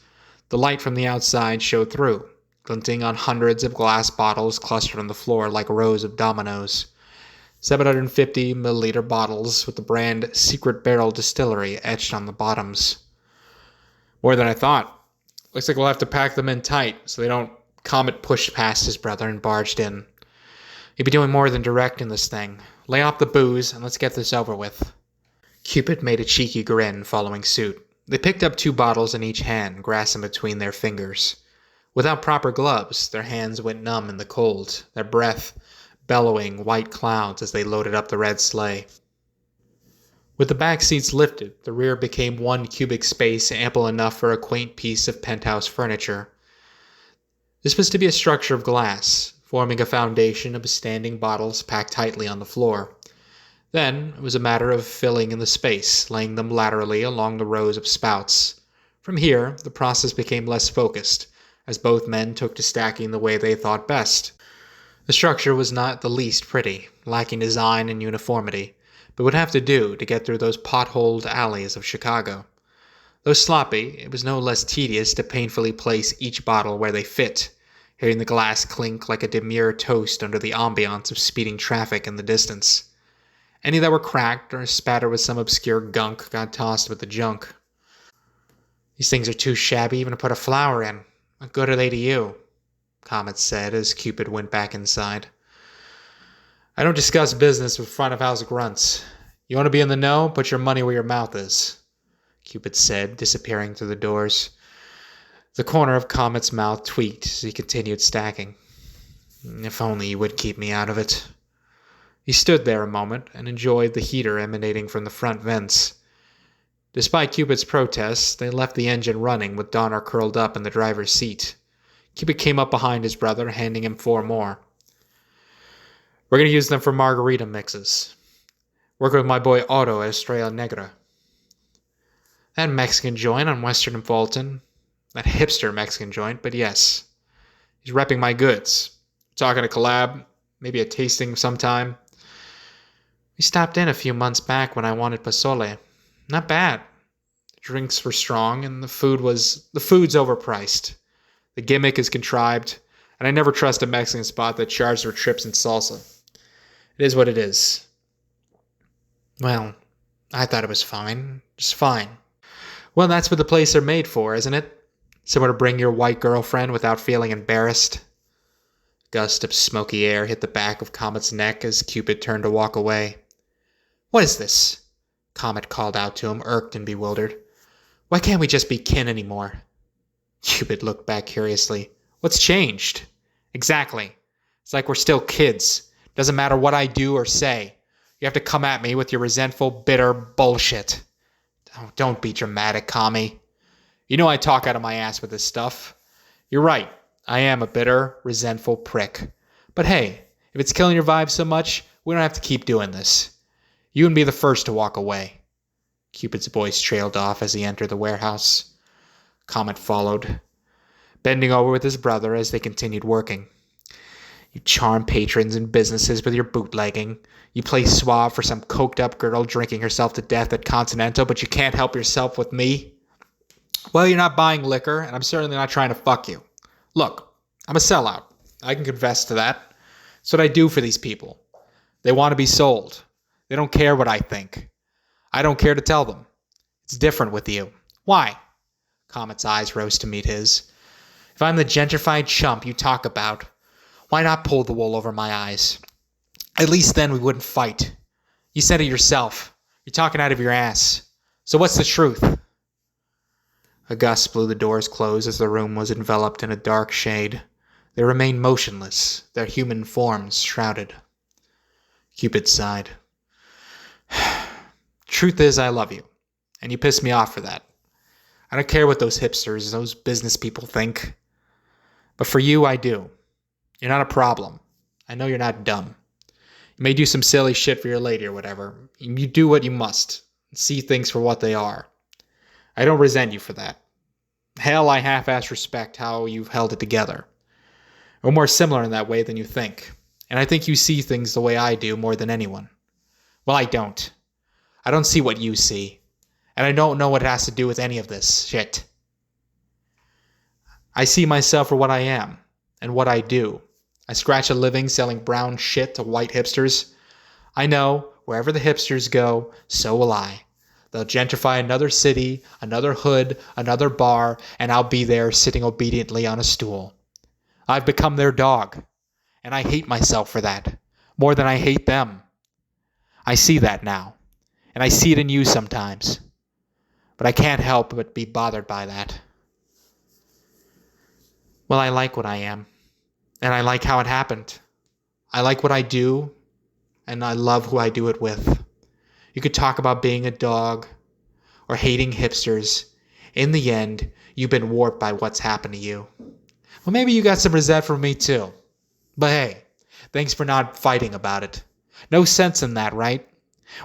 The light from the outside showed through, glinting on hundreds of glass bottles clustered on the floor like rows of dominoes. 750 milliliter bottles with the brand Secret Barrel Distillery etched on the bottoms. More than I thought. Looks like we'll have to pack them in tight so they don't. Comet pushed past his brother and barged in. You'd be doing more than directing this thing. Lay off the booze and let's get this over with. Cupid made a cheeky grin, following suit. They picked up 2 bottles in each hand, grasping between their fingers. Without proper gloves, their hands went numb in the cold, their breath bellowing white clouds as they loaded up the red sleigh. With the back seats lifted, the rear became 1 cubic space ample enough for a quaint piece of penthouse furniture. This was to be a structure of glass, forming a foundation of standing bottles packed tightly on the floor. Then it was a matter of filling in the space, laying them laterally along the rows of spouts. From here, the process became less focused, as both men took to stacking the way they thought best. The structure was not the least pretty, lacking design and uniformity, but would have to do to get through those potholed alleys of Chicago. Though sloppy, it was no less tedious to painfully place each bottle where they fit, hearing the glass clink like a demure toast under the ambiance of speeding traffic in the distance. Any that were cracked or spattered with some obscure gunk got tossed with the junk. These things are too shabby even to put a flower in. What good are they to you? Comet said as Cupid went back inside. I don't discuss business with front-of-house grunts. You want to be in the know? Put your money where your mouth is, Cupid said, disappearing through the doors. The corner of Comet's mouth tweaked as he continued stacking. If only you would keep me out of it. He stood there a moment and enjoyed the heater emanating from the front vents. Despite Cupid's protests, they left the engine running with Donner curled up in the driver's seat. Cupid came up behind his brother, handing him 4 more. We're going to use them for margarita mixes. Working with my boy Otto at Estrella Negra. That Mexican joint on Western and Fulton. That hipster Mexican joint, but yes. He's repping my goods. Talking a collab, maybe a tasting sometime. We stopped in a few months back when I wanted pozole. Not bad. The drinks were strong and the food's overpriced. The gimmick is contrived, and I never trust a Mexican spot that charges for trips and salsa. It is what it is. Well, I thought it was fine. Just fine. Well, that's what the place are made for, isn't it? Somewhere to bring your white girlfriend without feeling embarrassed. A gust of smoky air hit the back of Comet's neck as Cupid turned to walk away. What is this? Comet called out to him, irked and bewildered. Why can't we just be kin anymore? Cupid looked back curiously. What's changed? Exactly. It's like we're still kids. Doesn't matter what I do or say. You have to come at me with your resentful, bitter bullshit. Oh, don't be dramatic, Commie. You know I talk out of my ass with this stuff. You're right. I am a bitter, resentful prick. But hey, if it's killing your vibe so much, we don't have to keep doing this. You can be the first to walk away. Cupid's voice trailed off as he entered the warehouse. Comet followed, bending over with his brother as they continued working. You charm patrons and businesses with your bootlegging. You play suave for some coked-up girl drinking herself to death at Continental, but you can't help yourself with me? Well, you're not buying liquor, and I'm certainly not trying to fuck you. Look, I'm a sellout. I can confess to that. It's what I do for these people. They want to be sold. They don't care what I think. I don't care to tell them. It's different with you. Why? Comet's eyes rose to meet his. If I'm the gentrified chump you talk about, why not pull the wool over my eyes? At least then we wouldn't fight. You said it yourself. You're talking out of your ass. So what's the truth? A gust blew the doors closed as the room was enveloped in a dark shade. They remained motionless, their human forms shrouded. Cupid sighed. Truth is, I love you, and you piss me off for that. I don't care what those hipsters, those business people think. But for you, I do. You're not a problem. I know you're not dumb. You may do some silly shit for your lady or whatever. You do what you must. See things for what they are. I don't resent you for that. Hell, I half-ass respect how you've held it together. We're more similar in that way than you think. And I think you see things the way I do more than anyone. Well, I don't. I don't see what you see. And I don't know what it has to do with any of this shit. I see myself for what I am. And what I do. I scratch a living selling brown shit to white hipsters. I know, wherever the hipsters go, so will I. They'll gentrify another city, another hood, another bar, and I'll be there sitting obediently on a stool. I've become their dog, and I hate myself for that, more than I hate them. I see that now, and I see it in you sometimes, but I can't help but be bothered by that. Well, I like what I am, and I like how it happened. I like what I do, and I love who I do it with. You could talk about being a dog or hating hipsters. In the end, you've been warped by what's happened to you. Well, maybe you got some resentment from me too. But hey, thanks for not fighting about it. No sense in that, right?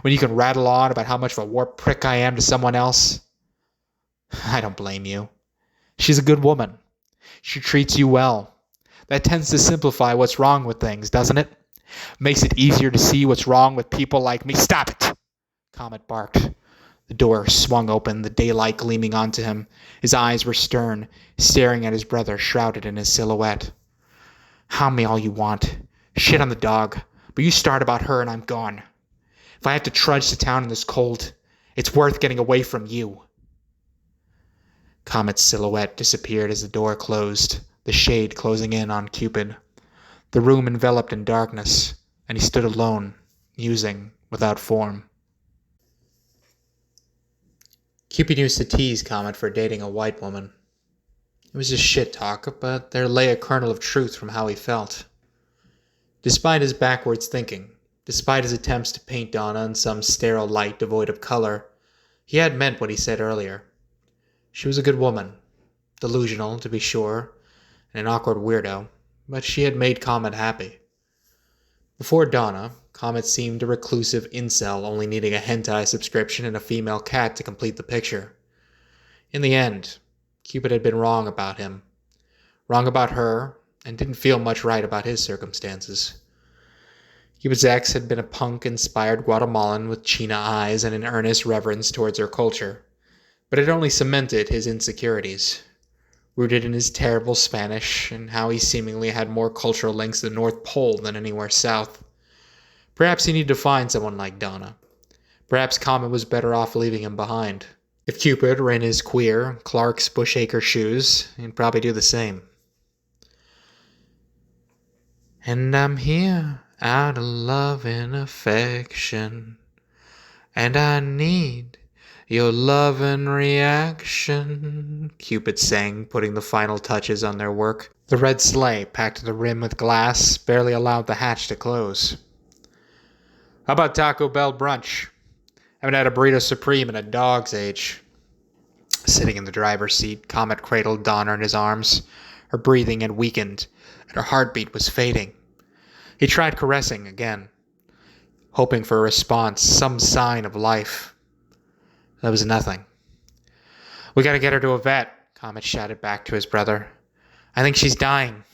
When you can rattle on about how much of a warped prick I am to someone else. I don't blame you. She's a good woman. She treats you well. That tends to simplify what's wrong with things, doesn't it? Makes it easier to see what's wrong with people like me. Stop it! Comet barked. The door swung open, the daylight gleaming onto him. His eyes were stern, staring at his brother shrouded in his silhouette. Hound me all you want. Shit on the dog. But you start about her and I'm gone. If I have to trudge to town in this cold, it's worth getting away from you. Comet's silhouette disappeared as the door closed, the shade closing in on Cupid. The room enveloped in darkness, and he stood alone, musing without form. Cupid used to tease Comet for dating a white woman. It was just shit talk, but there lay a kernel of truth from how he felt. Despite his backwards thinking, despite his attempts to paint Donna in some sterile light devoid of color, he had meant what he said earlier. She was a good woman, delusional, to be sure, and an awkward weirdo, but she had made Comet happy. Before Donna, Comet seemed a reclusive incel only needing a hentai subscription and a female cat to complete the picture. In the end, Cupid had been wrong about him. Wrong about her, and didn't feel much right about his circumstances. Cupid's ex had been a punk-inspired Guatemalan with China eyes and an earnest reverence towards her culture, but it only cemented his insecurities. Rooted in his terrible Spanish, and how he seemingly had more cultural links to the North Pole than anywhere south. Perhaps he needed to find someone like Donna. Perhaps Comet was better off leaving him behind. If Cupid were in his queer, Clark's Bushacre shoes, he'd probably do the same. And I'm here, out of love and affection, and I need your love and reaction, Cupid sang, putting the final touches on their work. The red sleigh, packed to the rim with glass, barely allowed the hatch to close. How about Taco Bell brunch? Haven't had a burrito supreme in a dog's age. Sitting in the driver's seat, Comet cradled Donna in his arms. Her breathing had weakened, and her heartbeat was fading. He tried caressing again, hoping for a response, some sign of life. There was nothing. We gotta get her to a vet, Comet shouted back to his brother. I think she's dying.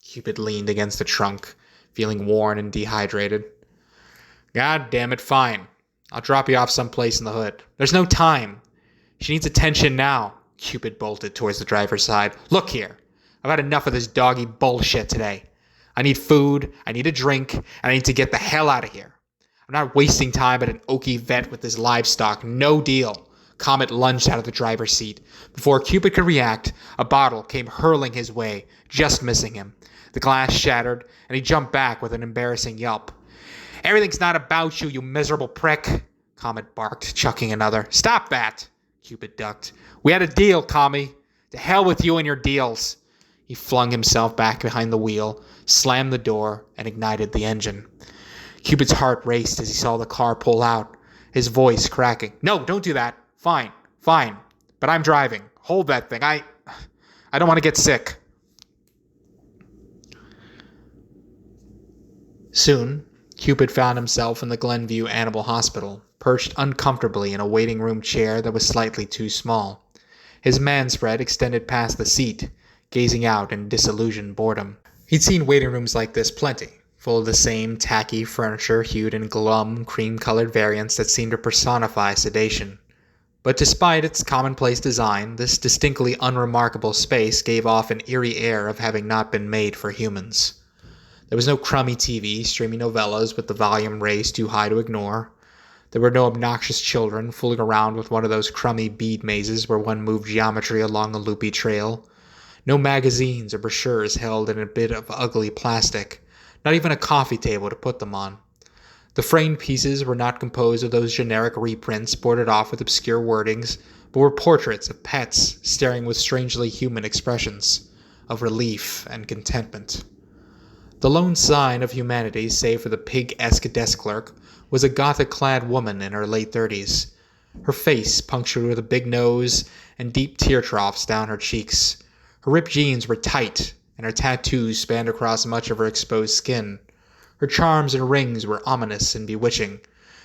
Cupid leaned against the trunk, feeling worn and dehydrated. God damn it, fine. I'll drop you off someplace in the hood. There's no time. She needs attention now. Cupid bolted towards the driver's side. Look here. I've had enough of this doggy bullshit today. I need food, I need a drink, and I need to get the hell out of here. I'm not wasting time at an oaky vet with this livestock. No deal. Comet lunged out of the driver's seat. Before Cupid could react, a bottle came hurling his way, just missing him. The glass shattered, and he jumped back with an embarrassing yelp. Everything's not about you, you miserable prick, Comet barked, chucking another. Stop that, Cupid ducked. We had a deal, Commie. To hell with you and your deals. He flung himself back behind the wheel, slammed the door, and ignited the engine. Cupid's heart raced as he saw the car pull out, his voice cracking. No, don't do that. Fine, but I'm driving. Hold that thing. I don't want to get sick. Soon, Cupid found himself in the Glenview Animal Hospital, perched uncomfortably in a waiting room chair that was slightly too small. His manspread extended past the seat, gazing out in disillusioned boredom. He'd seen waiting rooms like this plenty, full of the same tacky furniture hued in glum, cream-colored variants that seemed to personify sedation. But despite its commonplace design, this distinctly unremarkable space gave off an eerie air of having not been made for humans. There was no crummy TV streaming novellas with the volume raised too high to ignore. There were no obnoxious children fooling around with one of those crummy bead mazes where one moved geometry along a loopy trail. No magazines or brochures held in a bit of ugly plastic, not even a coffee table to put them on. The framed pieces were not composed of those generic reprints bordered off with obscure wordings, but were portraits of pets staring with strangely human expressions of relief and contentment. The lone sign of humanity, save for the pig-esque desk clerk, was a Gothic-clad woman in her late 30s, her face punctured with a big nose and deep tear troughs down her cheeks. Her ripped jeans were tight, and her tattoos spanned across much of her exposed skin. Her charms and rings were ominous and bewitching.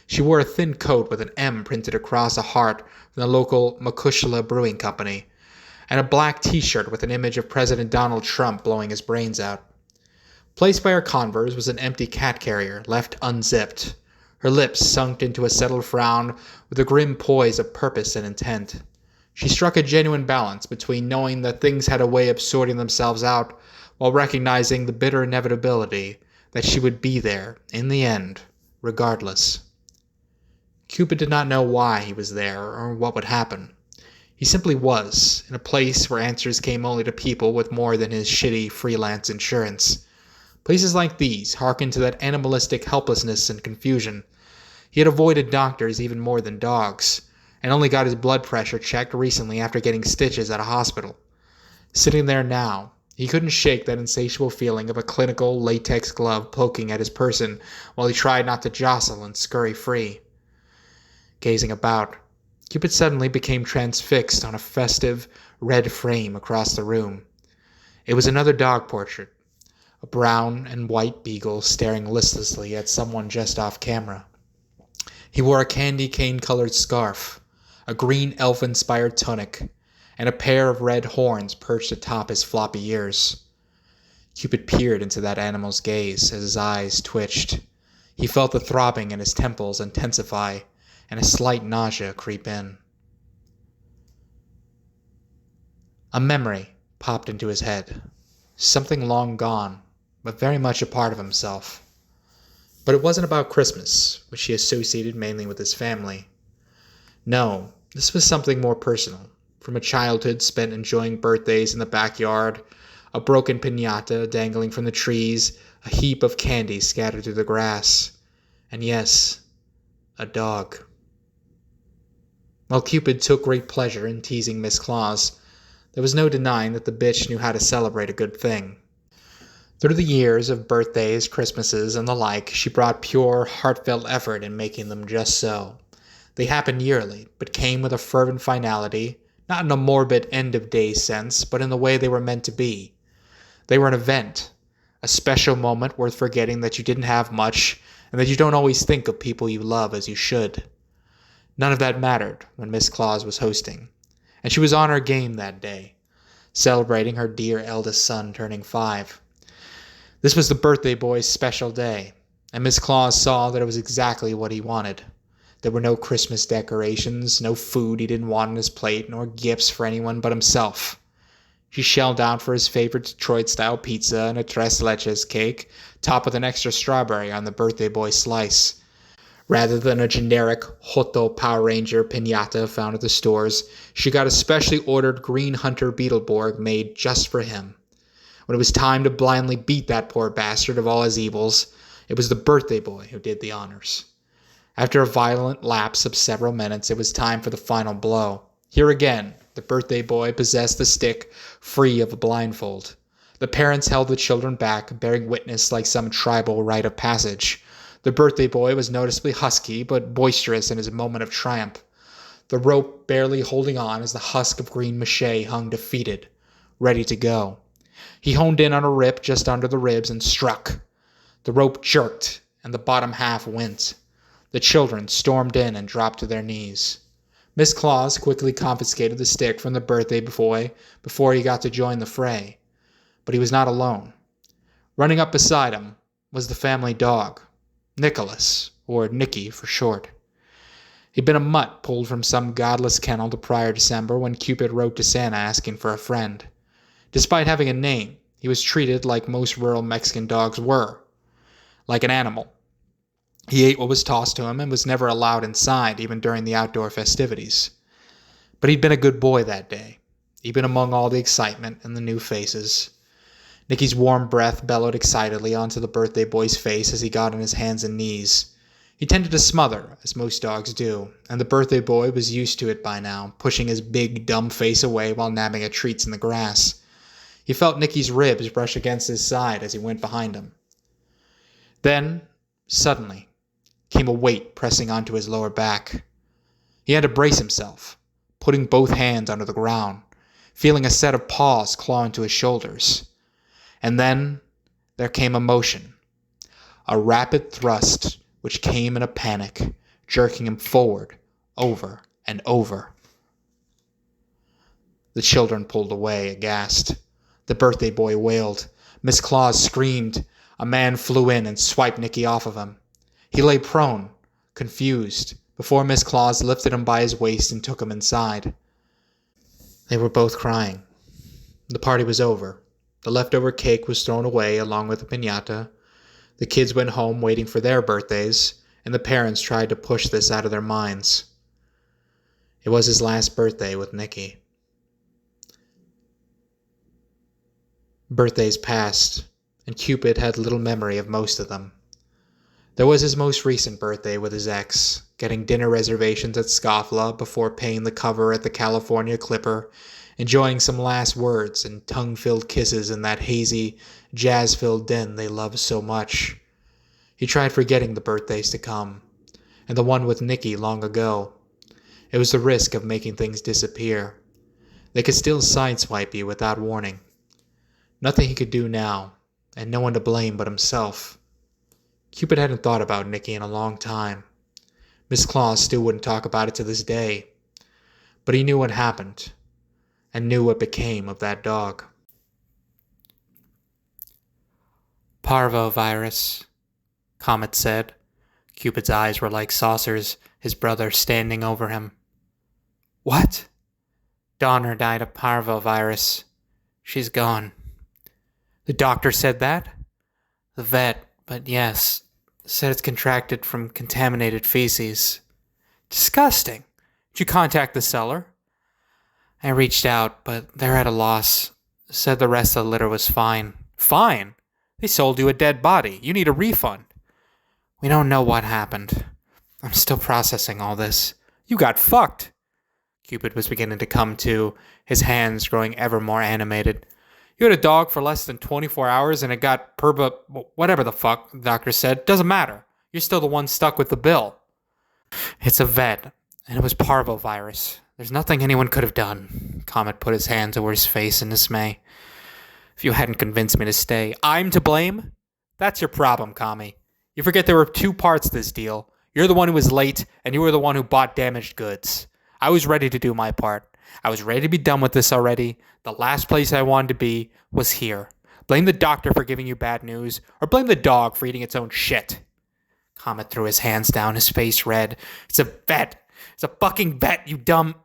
She wore a thin coat with an M printed across a heart from the local Makushla Brewing Company, and a black t-shirt with an image of President Donald Trump blowing his brains out. Placed by her converse was an empty cat carrier, left unzipped, her lips sunk into a settled frown with a grim poise of purpose and intent. She struck a genuine balance between knowing that things had a way of sorting themselves out while recognizing the bitter inevitability that she would be there, in the end, regardless. Cupid did not know why he was there or what would happen. He simply was, in a place where answers came only to people with more than his shitty freelance insurance. Places like these hearkened to that animalistic helplessness and confusion. He had avoided doctors even more than dogs, and only got his blood pressure checked recently after getting stitches at a hospital. Sitting there now, he couldn't shake that insatiable feeling of a clinical latex glove poking at his person while he tried not to jostle and scurry free. Gazing about, Cupid suddenly became transfixed on a festive, red frame across the room. It was another dog portrait, a brown and white beagle staring listlessly at someone just off camera. He wore a candy cane-colored scarf, a green elf-inspired tunic, and a pair of red horns perched atop his floppy ears. Cupid peered into that animal's gaze as his eyes twitched. He felt the throbbing in his temples intensify and a slight nausea creep in. A memory popped into his head, something long gone, but very much a part of himself. But it wasn't about Christmas, which he associated mainly with his family. No, this was something more personal, from a childhood spent enjoying birthdays in the backyard, a broken piñata dangling from the trees, a heap of candy scattered through the grass, and yes, a dog. While Cupid took great pleasure in teasing Miss Claus, there was no denying that the bitch knew how to celebrate a good thing. Through the years of birthdays, Christmases, and the like, she brought pure, heartfelt effort in making them just so. They happened yearly, but came with a fervent finality, not in a morbid end-of-days sense, but in the way they were meant to be. They were an event, a special moment worth forgetting that you didn't have much, and that you don't always think of people you love as you should. None of that mattered when Miss Claus was hosting, and she was on her game that day, celebrating her dear eldest son turning 5. This was the birthday boy's special day, and Miss Claus saw that it was exactly what he wanted. There were no Christmas decorations, no food he didn't want on his plate, nor gifts for anyone but himself. She shelled out for his favorite Detroit-style pizza and a tres leches cake, topped with an extra strawberry on the birthday boy's slice. Rather than a generic Hoto Power Ranger piñata found at the stores, she got a specially ordered Green Hunter Beetleborg made just for him. When it was time to blindly beat that poor bastard of all his evils, it was the birthday boy who did the honors. After a violent lapse of several minutes, it was time for the final blow. Here again, the birthday boy possessed the stick, free of a blindfold. The parents held the children back, bearing witness like some tribal rite of passage. The birthday boy was noticeably husky, but boisterous in his moment of triumph, the rope barely holding on as the husk of green mache hung defeated, ready to go. He honed in on a rip just under the ribs and struck. The rope jerked, and the bottom half went. The children stormed in and dropped to their knees. Miss Claus quickly confiscated the stick from the birthday boy before he got to join the fray. But he was not alone. Running up beside him was the family dog, Nicholas, or Nicky for short. He'd been a mutt pulled from some godless kennel the prior December when Cupid wrote to Santa asking for a friend. Despite having a name, he was treated like most rural Mexican dogs were, like an animal. He ate what was tossed to him and was never allowed inside, even during the outdoor festivities. But he'd been a good boy that day, even among all the excitement and the new faces. Nicky's warm breath bellowed excitedly onto the birthday boy's face as he got on his hands and knees. He tended to smother, as most dogs do, and the birthday boy was used to it by now, pushing his big, dumb face away while nabbing at treats in the grass. He felt Nicky's ribs brush against his side as he went behind him. Then, suddenly, came a weight pressing onto his lower back. He had to brace himself, putting both hands under the ground, feeling a set of paws claw into his shoulders. And then there came a motion, a rapid thrust which came in a panic, jerking him forward, over and over. The children pulled away, aghast. The birthday boy wailed. Miss Claus screamed. A man flew in and swiped Nicky off of him. He lay prone, confused, before Miss Claus lifted him by his waist and took him inside. They were both crying. The party was over. The leftover cake was thrown away along with the piñata. The kids went home waiting for their birthdays, and the parents tried to push this out of their minds. It was his last birthday with Nicky. Birthdays passed, and Cupid had little memory of most of them. There was his most recent birthday with his ex, getting dinner reservations at Scoffla before paying the cover at the California Clipper, enjoying some last words and tongue-filled kisses in that hazy, jazz-filled den they loved so much. He tried forgetting the birthdays to come, and the one with Nicky long ago. It was the risk of making things disappear. They could still sideswipe you without warning. Nothing he could do now, and no one to blame but himself. Cupid hadn't thought about Nicky in a long time. Miss Claus still wouldn't talk about it to this day. But he knew what happened, and knew what became of that dog. Parvovirus, Comet said. Cupid's eyes were like saucers, his brother standing over him. What? Donner died of parvovirus. She's gone. The doctor said that? The vet, but yes, said it's contracted from contaminated feces. Disgusting. Did you contact the seller? I reached out, but they're at a loss. Said the rest of the litter was fine. Fine? They sold you a dead body. You need a refund. We don't know what happened. I'm still processing all this. You got fucked. Cupid was beginning to come to, his hands growing ever more animated. You had a dog for less than 24 hours and it got whatever the fuck, the doctor said. Doesn't matter. You're still the one stuck with the bill. It's a vet, and it was parvovirus. There's nothing anyone could have done. Comet put his hands over his face in dismay. If you hadn't convinced me to stay, I'm to blame? That's your problem, Kami. You forget there were two parts to this deal. You're the one who was late, and you were the one who bought damaged goods. I was ready to do my part. I was ready to be done with this already. The last place I wanted to be was here. Blame the doctor for giving you bad news, or blame the dog for eating its own shit. Comet threw his hands down, his face red. It's a vet. It's a fucking vet, you dumb...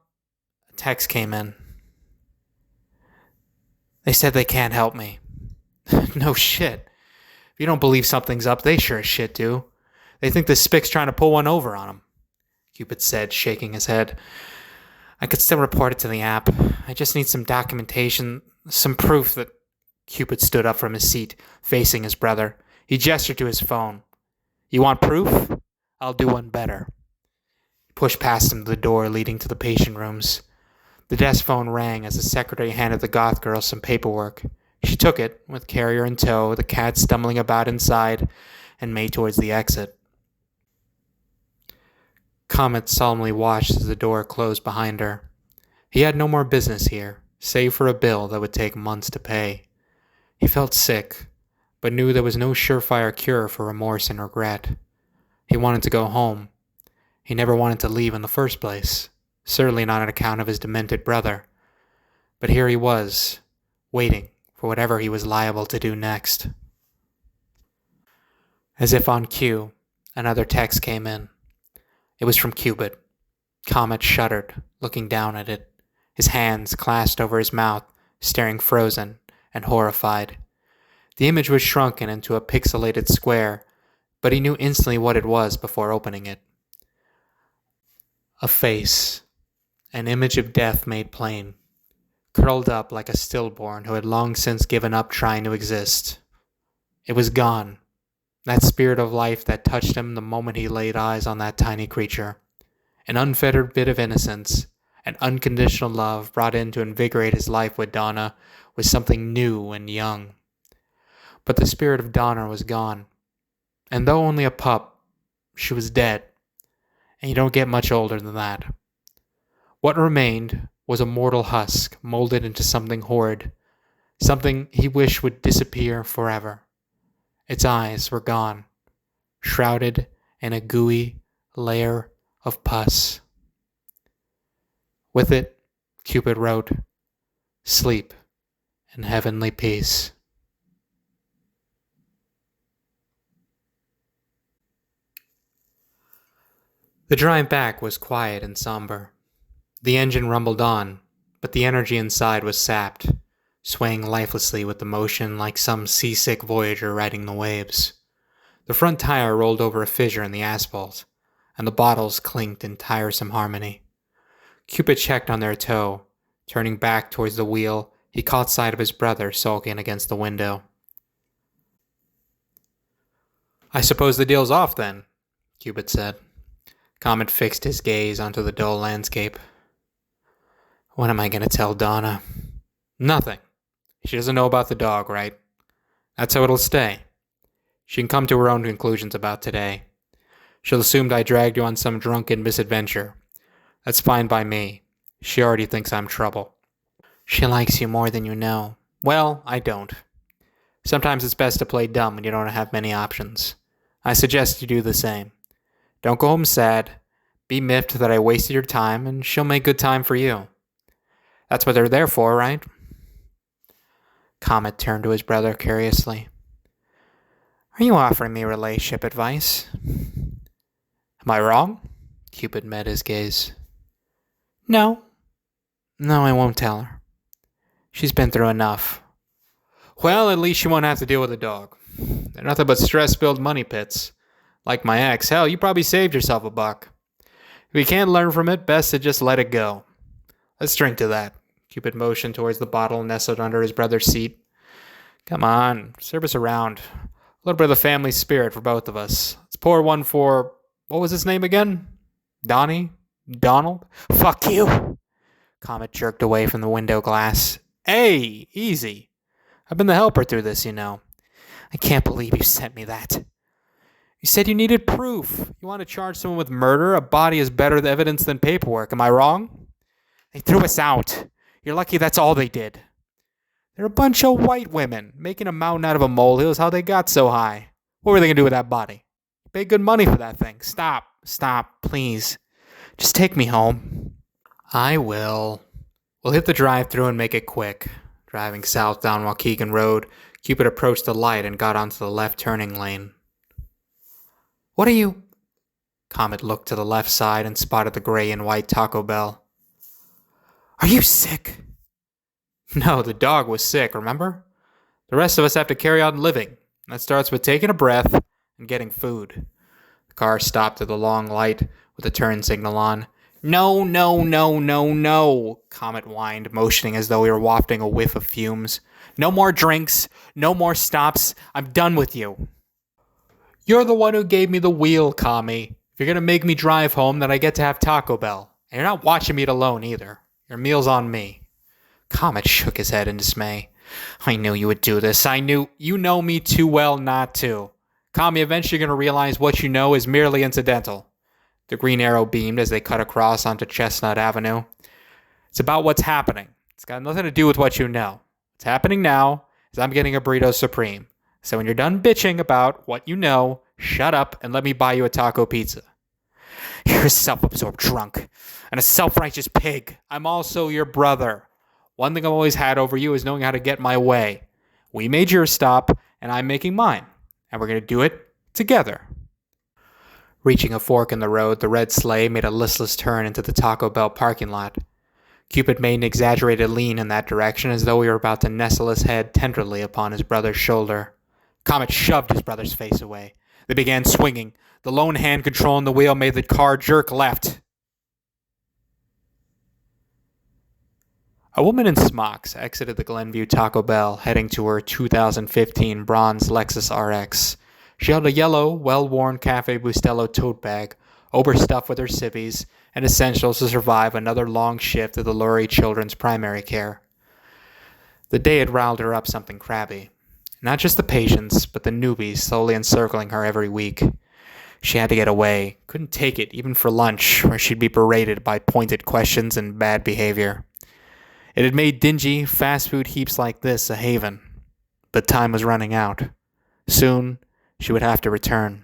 A text came in. They said they can't help me. No shit. If you don't believe something's up, they sure as shit do. They think the spick's trying to pull one over on them. Cupid said, shaking his head. I could still report it to the app. I just need some documentation, some proof that... Cupid stood up from his seat, facing his brother. He gestured to his phone. You want proof? I'll do one better. He pushed past him to the door leading to the patient rooms. The desk phone rang as the secretary handed the goth girl some paperwork. She took it, with carrier in tow, the cat stumbling about inside, and made towards the exit. Comet solemnly watched as the door closed behind her. He had no more business here, save for a bill that would take months to pay. He felt sick, but knew there was no surefire cure for remorse and regret. He wanted to go home. He never wanted to leave in the first place, certainly not on account of his demented brother. But here he was, waiting for whatever he was liable to do next. As if on cue, another text came in. It was from Cupid. Comet shuddered, looking down at it, his hands clasped over his mouth, staring frozen and horrified. The image was shrunken into a pixelated square, but he knew instantly what it was before opening it. A face, an image of death made plain, curled up like a stillborn who had long since given up trying to exist. It was gone, that spirit of life that touched him the moment he laid eyes on that tiny creature. An unfettered bit of innocence, an unconditional love brought in to invigorate his life with Donna was something new and young. But the spirit of Donna was gone, and though only a pup, she was dead, and you don't get much older than that. What remained was a mortal husk molded into something horrid, something he wished would disappear forever. Its eyes were gone, shrouded in a gooey layer of pus. With it, Cupid wrote, "Sleep in heavenly peace." The drive back was quiet and somber. The engine rumbled on, but the energy inside was sapped, swaying lifelessly with the motion like some seasick voyager riding the waves. The front tire rolled over a fissure in the asphalt, and the bottles clinked in tiresome harmony. Cupid checked on their toe. Turning back towards the wheel, he caught sight of his brother sulking against the window. "I suppose the deal's off, then," Cupid said. Comet fixed his gaze onto the dull landscape. "What am I going to tell Donna?" "Nothing. She doesn't know about the dog, right? That's how it'll stay. She can come to her own conclusions about today. She'll assume I dragged you on some drunken misadventure. That's fine by me. She already thinks I'm trouble." "She likes you more than you know." "Well, I don't. Sometimes it's best to play dumb when you don't have many options. I suggest you do the same. Don't go home sad. Be miffed that I wasted your time, and she'll make good time for you. That's what they're there for, right?" Comet turned to his brother curiously. "Are you offering me relationship advice?" "Am I wrong?" Cupid met his gaze. No, I won't tell her. She's been through enough." "Well, at least she won't have to deal with a dog. They're nothing but stress-filled money pits. Like my ex, hell, you probably saved yourself $1. If you can't learn from it, best to just let it go. Let's drink to that." Cupid motioned towards the bottle nestled under his brother's seat. "Come on, serve us around. A little bit of the family spirit for both of us. Let's pour one for, what was his name again? Donnie? Donald? Fuck you!" Comet jerked away from the window glass. "Hey, easy. I've been the helper through this, you know." "I can't believe you sent me that." "You said you needed proof. You want to charge someone with murder? A body is better evidence than paperwork. Am I wrong?" "They threw us out. You're lucky that's all they did." "They're a bunch of white women. Making a mountain out of a molehill is how they got so high. What were they going to do with that body? You paid good money for that thing. Stop, please. Just take me home." "I will." "We'll hit the drive-thru and make it quick." Driving south down Waukegan Road, Cupid approached the light and got onto the left turning lane. "What are you—" Comet looked to the left side and spotted the gray and white Taco Bell. "Are you sick?" "No, the dog was sick, remember? The rest of us have to carry on living. That starts with taking a breath and getting food." The car stopped at the long light with the turn signal on. No, Comet whined, motioning as though he were wafting a whiff of fumes. "No more drinks, no more stops. I'm done with you." "You're the one who gave me the wheel, Kami. If you're going to make me drive home, then I get to have Taco Bell. And you're not watching me eat alone either. Your meal's on me." Comet shook his head in dismay. "I knew you would do this. You know me too well not to. Kami, eventually you're going to realize what you know is merely incidental." The green arrow beamed as they cut across onto Chestnut Avenue. "It's about what's happening. It's got nothing to do with what you know. What's happening now is I'm getting a burrito supreme. So when you're done bitching about what you know, shut up and let me buy you a taco pizza." "You're a self-absorbed drunk and a self-righteous pig. I'm also your brother. One thing I've always had over you is knowing how to get my way. We made your stop, and I'm making mine. And we're going to do it together." Reaching a fork in the road, the red sleigh made a listless turn into the Taco Bell parking lot. Cupid made an exaggerated lean in that direction as though he were about to nestle his head tenderly upon his brother's shoulder. Comet shoved his brother's face away. They began swinging. The lone hand controlling the wheel made the car jerk left. A woman in smocks exited the Glenview Taco Bell, heading to her 2015 bronze Lexus RX. She held a yellow, well-worn Cafe Bustelo tote bag, overstuffed with her civvies and essentials to survive another long shift at the Lurie Children's Primary Care. The day had riled her up something crabby. Not just the patients, but the newbies slowly encircling her every week. She had to get away, couldn't take it even for lunch, or she'd be berated by pointed questions and bad behavior. It had made dingy, fast food heaps like this a haven, but time was running out. Soon, she would have to return.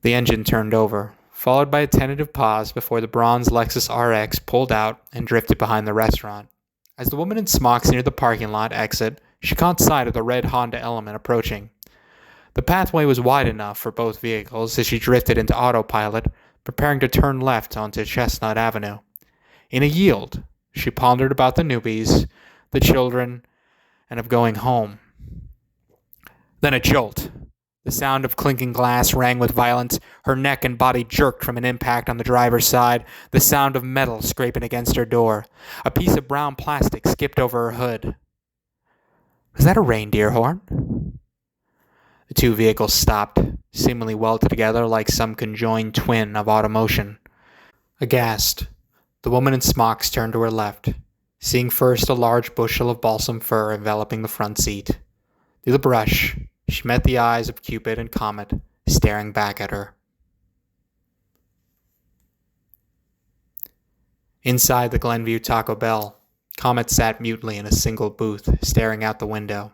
The engine turned over, followed by a tentative pause before the bronze Lexus RX pulled out and drifted behind the restaurant. As the woman in smocks near the parking lot exit, she caught sight of the red Honda Element approaching. The pathway was wide enough for both vehicles as she drifted into autopilot, preparing to turn left onto Chestnut Avenue. In a yield, she pondered about the newbies, the children, and of going home. Then a jolt. The sound of clinking glass rang with violence. Her neck and body jerked from an impact on the driver's side. The sound of metal scraping against her door. A piece of brown plastic skipped over her hood. Was that a reindeer horn? The two vehicles stopped, seemingly welded together like some conjoined twin of automotion. Aghast, the woman in smocks turned to her left, seeing first a large bushel of balsam fir enveloping the front seat. Through the brush, she met the eyes of Cupid and Comet staring back at her. Inside the Glenview Taco Bell, Comet sat mutely in a single booth, staring out the window.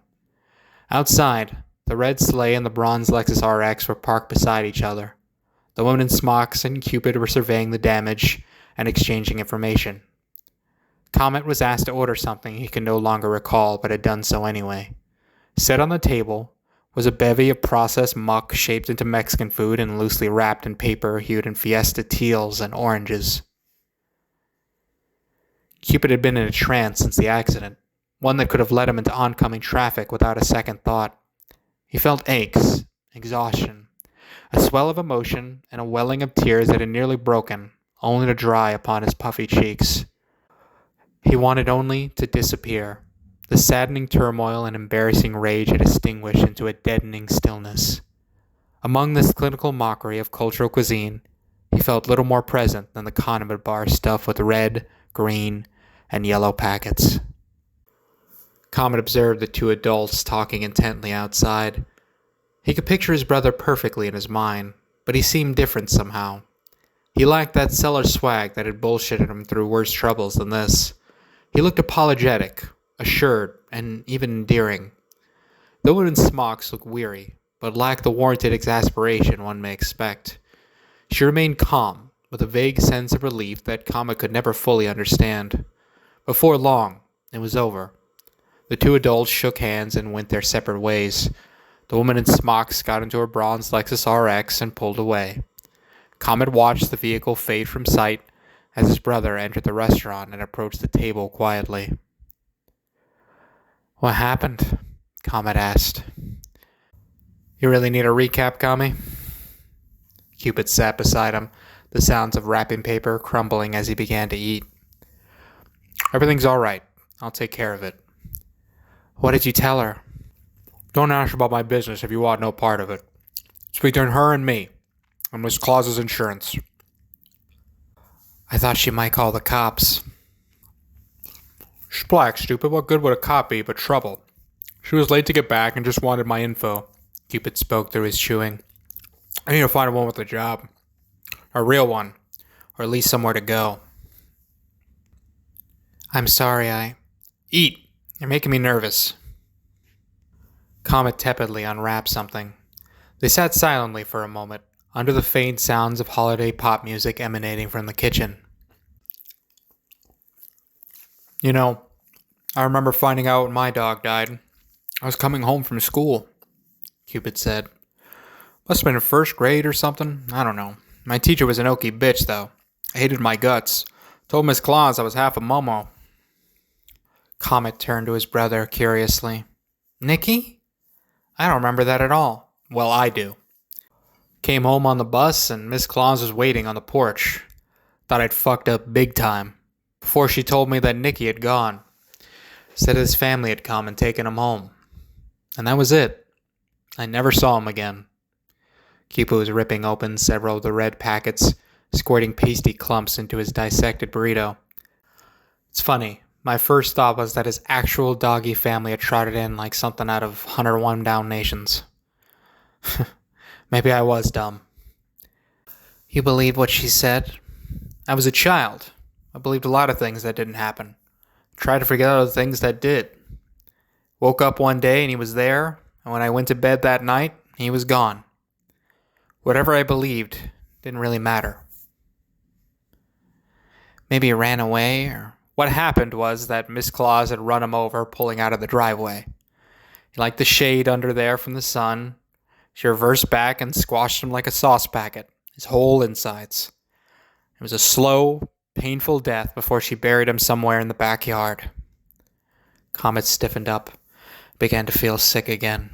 Outside, the red sleigh and the bronze Lexus RX were parked beside each other. The woman in smocks and Cupid were surveying the damage and exchanging information. Comet was asked to order something he could no longer recall, but had done so anyway. Set on the table was a bevy of processed muck shaped into Mexican food and loosely wrapped in paper hued in fiesta teals and oranges. Cupid had been in a trance since the accident, one that could have led him into oncoming traffic without a second thought. He felt aches, exhaustion, a swell of emotion, and a welling of tears that had nearly broken, only to dry upon his puffy cheeks. He wanted only to disappear. The saddening turmoil and embarrassing rage had extinguished into a deadening stillness. Among this clinical mockery of cultural cuisine, he felt little more present than the condiment bar stuffed with red, green, and yellow packets. Comet observed the two adults talking intently outside. He could picture his brother perfectly in his mind, but he seemed different somehow. He lacked that cellar swag that had bullshitted him through worse troubles than this. He looked apologetic, assured, and even endearing. The woman in smocks looked weary, but lacked the warranted exasperation one may expect. She remained calm, with a vague sense of relief that Comet could never fully understand. Before long, it was over. The two adults shook hands and went their separate ways. The woman in smocks got into her bronze Lexus RX and pulled away. Comet watched the vehicle fade from sight as his brother entered the restaurant and approached the table quietly. "What happened?" Comet asked. "You really need a recap, Kami?" Cupid sat beside him, the sounds of wrapping paper crumbling as he began to eat. "Everything's all right. I'll take care of it." "What did you tell her?" "Don't ask about my business if you want no part of it. It's between her and me, and Miss Claus's insurance." "I thought she might call the cops." "She's black, stupid. What good would a cop be but trouble? She was late to get back and just wanted my info." Cupid spoke through his chewing. "I need to find a one with a job. A real one. Or at least somewhere to go." "I'm sorry, Eat! You're making me nervous." Comet tepidly unwrapped something. They sat silently for a moment, under the faint sounds of holiday pop music emanating from the kitchen. "You know, I remember finding out when my dog died. I was coming home from school," Cupid said. "Must have been in first grade or something. I don't know. My teacher was an oaky bitch, though. I hated my guts. Told Miss Claus I was half a momo." Comet turned to his brother curiously. "Nicky? I don't remember that at all." Well, I do. Came home on the bus and Miss Claus was waiting on the porch. Thought I'd fucked up big time. Before she told me that Nicky had gone. Said his family had come and taken him home. And that was it. I never saw him again. Cupid was ripping open several of the red packets, squirting pasty clumps into his dissected burrito. It's funny. My first thought was that his actual doggy family had trotted in like something out of 101 Dalmatians. Maybe I was dumb. You believe what she said? I was a child. I believed a lot of things that didn't happen. Tried to forget all the things that did. Woke up one day and he was there, and when I went to bed that night, he was gone. Whatever I believed didn't really matter. Maybe he ran away, or what happened was that Miss Claus had run him over pulling out of the driveway. He liked the shade under there from the sun. She reversed back and squashed him like a sauce packet, his whole insides. It was a slow, painful death before she buried him somewhere in the backyard. Comet stiffened up, began to feel sick again.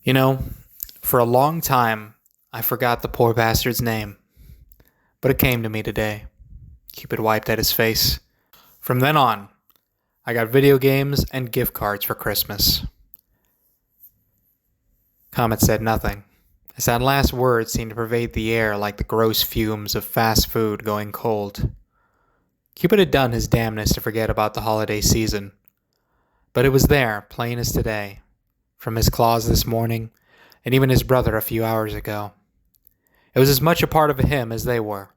You know, for a long time, I forgot the poor bastard's name. But it came to me today. Cupid wiped at his face. From then on, I got video games and gift cards for Christmas. Comet said nothing, as that last word seemed to pervade the air like the gross fumes of fast food going cold. Cupid had done his damnedest to forget about the holiday season. But it was there, plain as today, from Miss Claus this morning, and even his brother a few hours ago. It was as much a part of him as they were.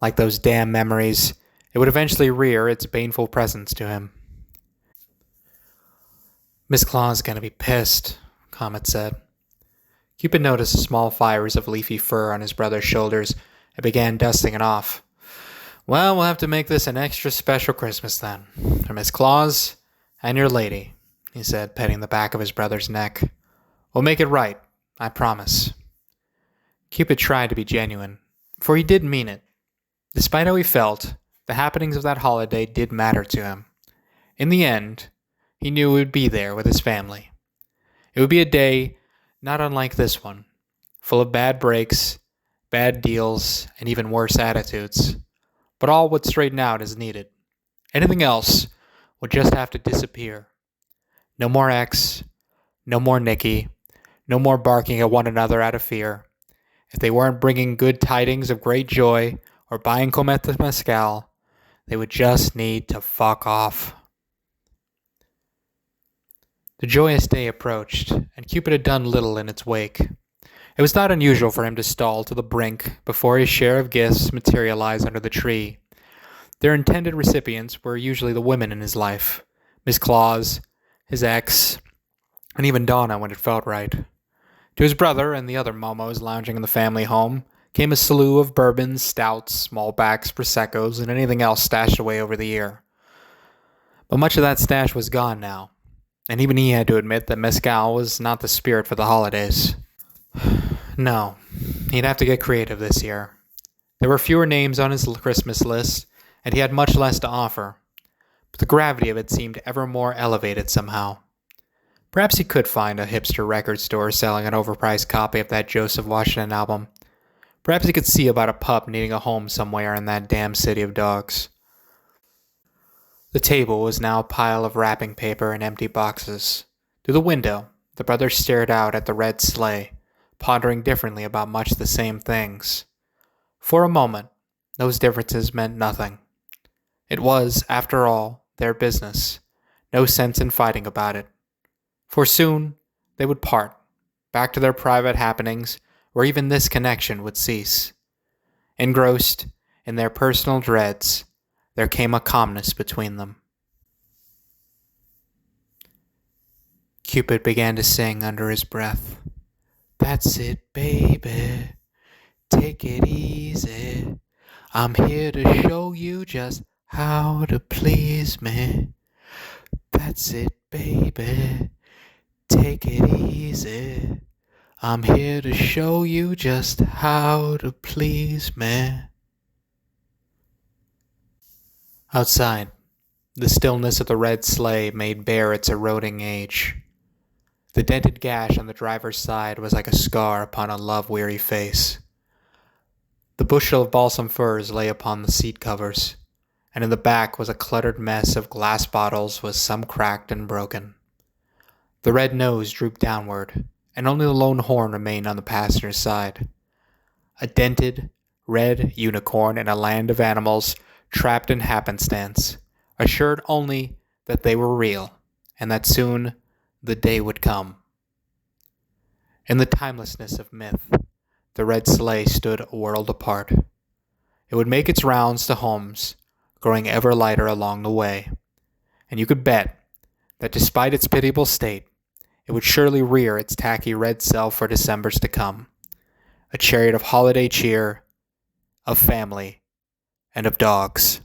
Like those damn memories, it would eventually rear its baneful presence to him. Miss Claus is gonna be pissed, Comet said. Cupid noticed the small fibers of leafy fur on his brother's shoulders and began dusting it off. Well, we'll have to make this an extra special Christmas then, for Miss Claus and your lady, he said, petting the back of his brother's neck. We'll make it right, I promise. Cupid tried to be genuine, for he did mean it. Despite how he felt, the happenings of that holiday did matter to him. In the end, he knew he would be there with his family. It would be a day not unlike this one, full of bad breaks, bad deals, and even worse attitudes. But all would straighten out as needed. Anything else would just have to disappear. No more X, no more Nicky, no more barking at one another out of fear. If they weren't bringing good tidings of great joy or buying Comet de Mescal, they would just need to fuck off. The joyous day approached, and Cupid had done little in its wake. It was not unusual for him to stall to the brink before his share of gifts materialized under the tree. Their intended recipients were usually the women in his life, Miss Claus, his ex, and even Donna when it felt right. To his brother and the other momos lounging in the family home came a slew of bourbons, stouts, smallbacks, proseccos, and anything else stashed away over the year. But much of that stash was gone now, and even he had to admit that mezcal was not the spirit for the holidays. No, he'd have to get creative this year. There were fewer names on his Christmas list, and he had much less to offer. But the gravity of it seemed ever more elevated somehow. Perhaps he could find a hipster record store selling an overpriced copy of that Joseph Washington album. Perhaps he could see about a pup needing a home somewhere in that damn city of dogs. The table was now a pile of wrapping paper and empty boxes. Through the window, the brothers stared out at the red sleigh, pondering differently about much the same things. For a moment, those differences meant nothing. It was, after all, their business. No sense in fighting about it. For soon, they would part, back to their private happenings, where even this connection would cease. Engrossed in their personal dreads, there came a calmness between them. Cupid began to sing under his breath. That's it, baby. Take it easy. I'm here to show you just how to please me. That's it, baby. Take it easy. I'm here to show you just how to please me. Outside, the stillness of the red sleigh made bare its eroding age. The dented gash on the driver's side was like a scar upon a love-weary face. The bushel of balsam firs lay upon the seat covers, and in the back was a cluttered mess of glass bottles with some cracked and broken. The red nose drooped downward, and only the lone horn remained on the passenger's side. A dented, red unicorn in a land of animals trapped in happenstance, assured only that they were real, and that soon the day would come. In the timelessness of myth, the red sleigh stood a world apart. It would make its rounds to homes, growing ever lighter along the way, and you could bet that despite its pitiable state, it would surely rear its tacky red self for Decembers to come, a chariot of holiday cheer, of family, and of dogs.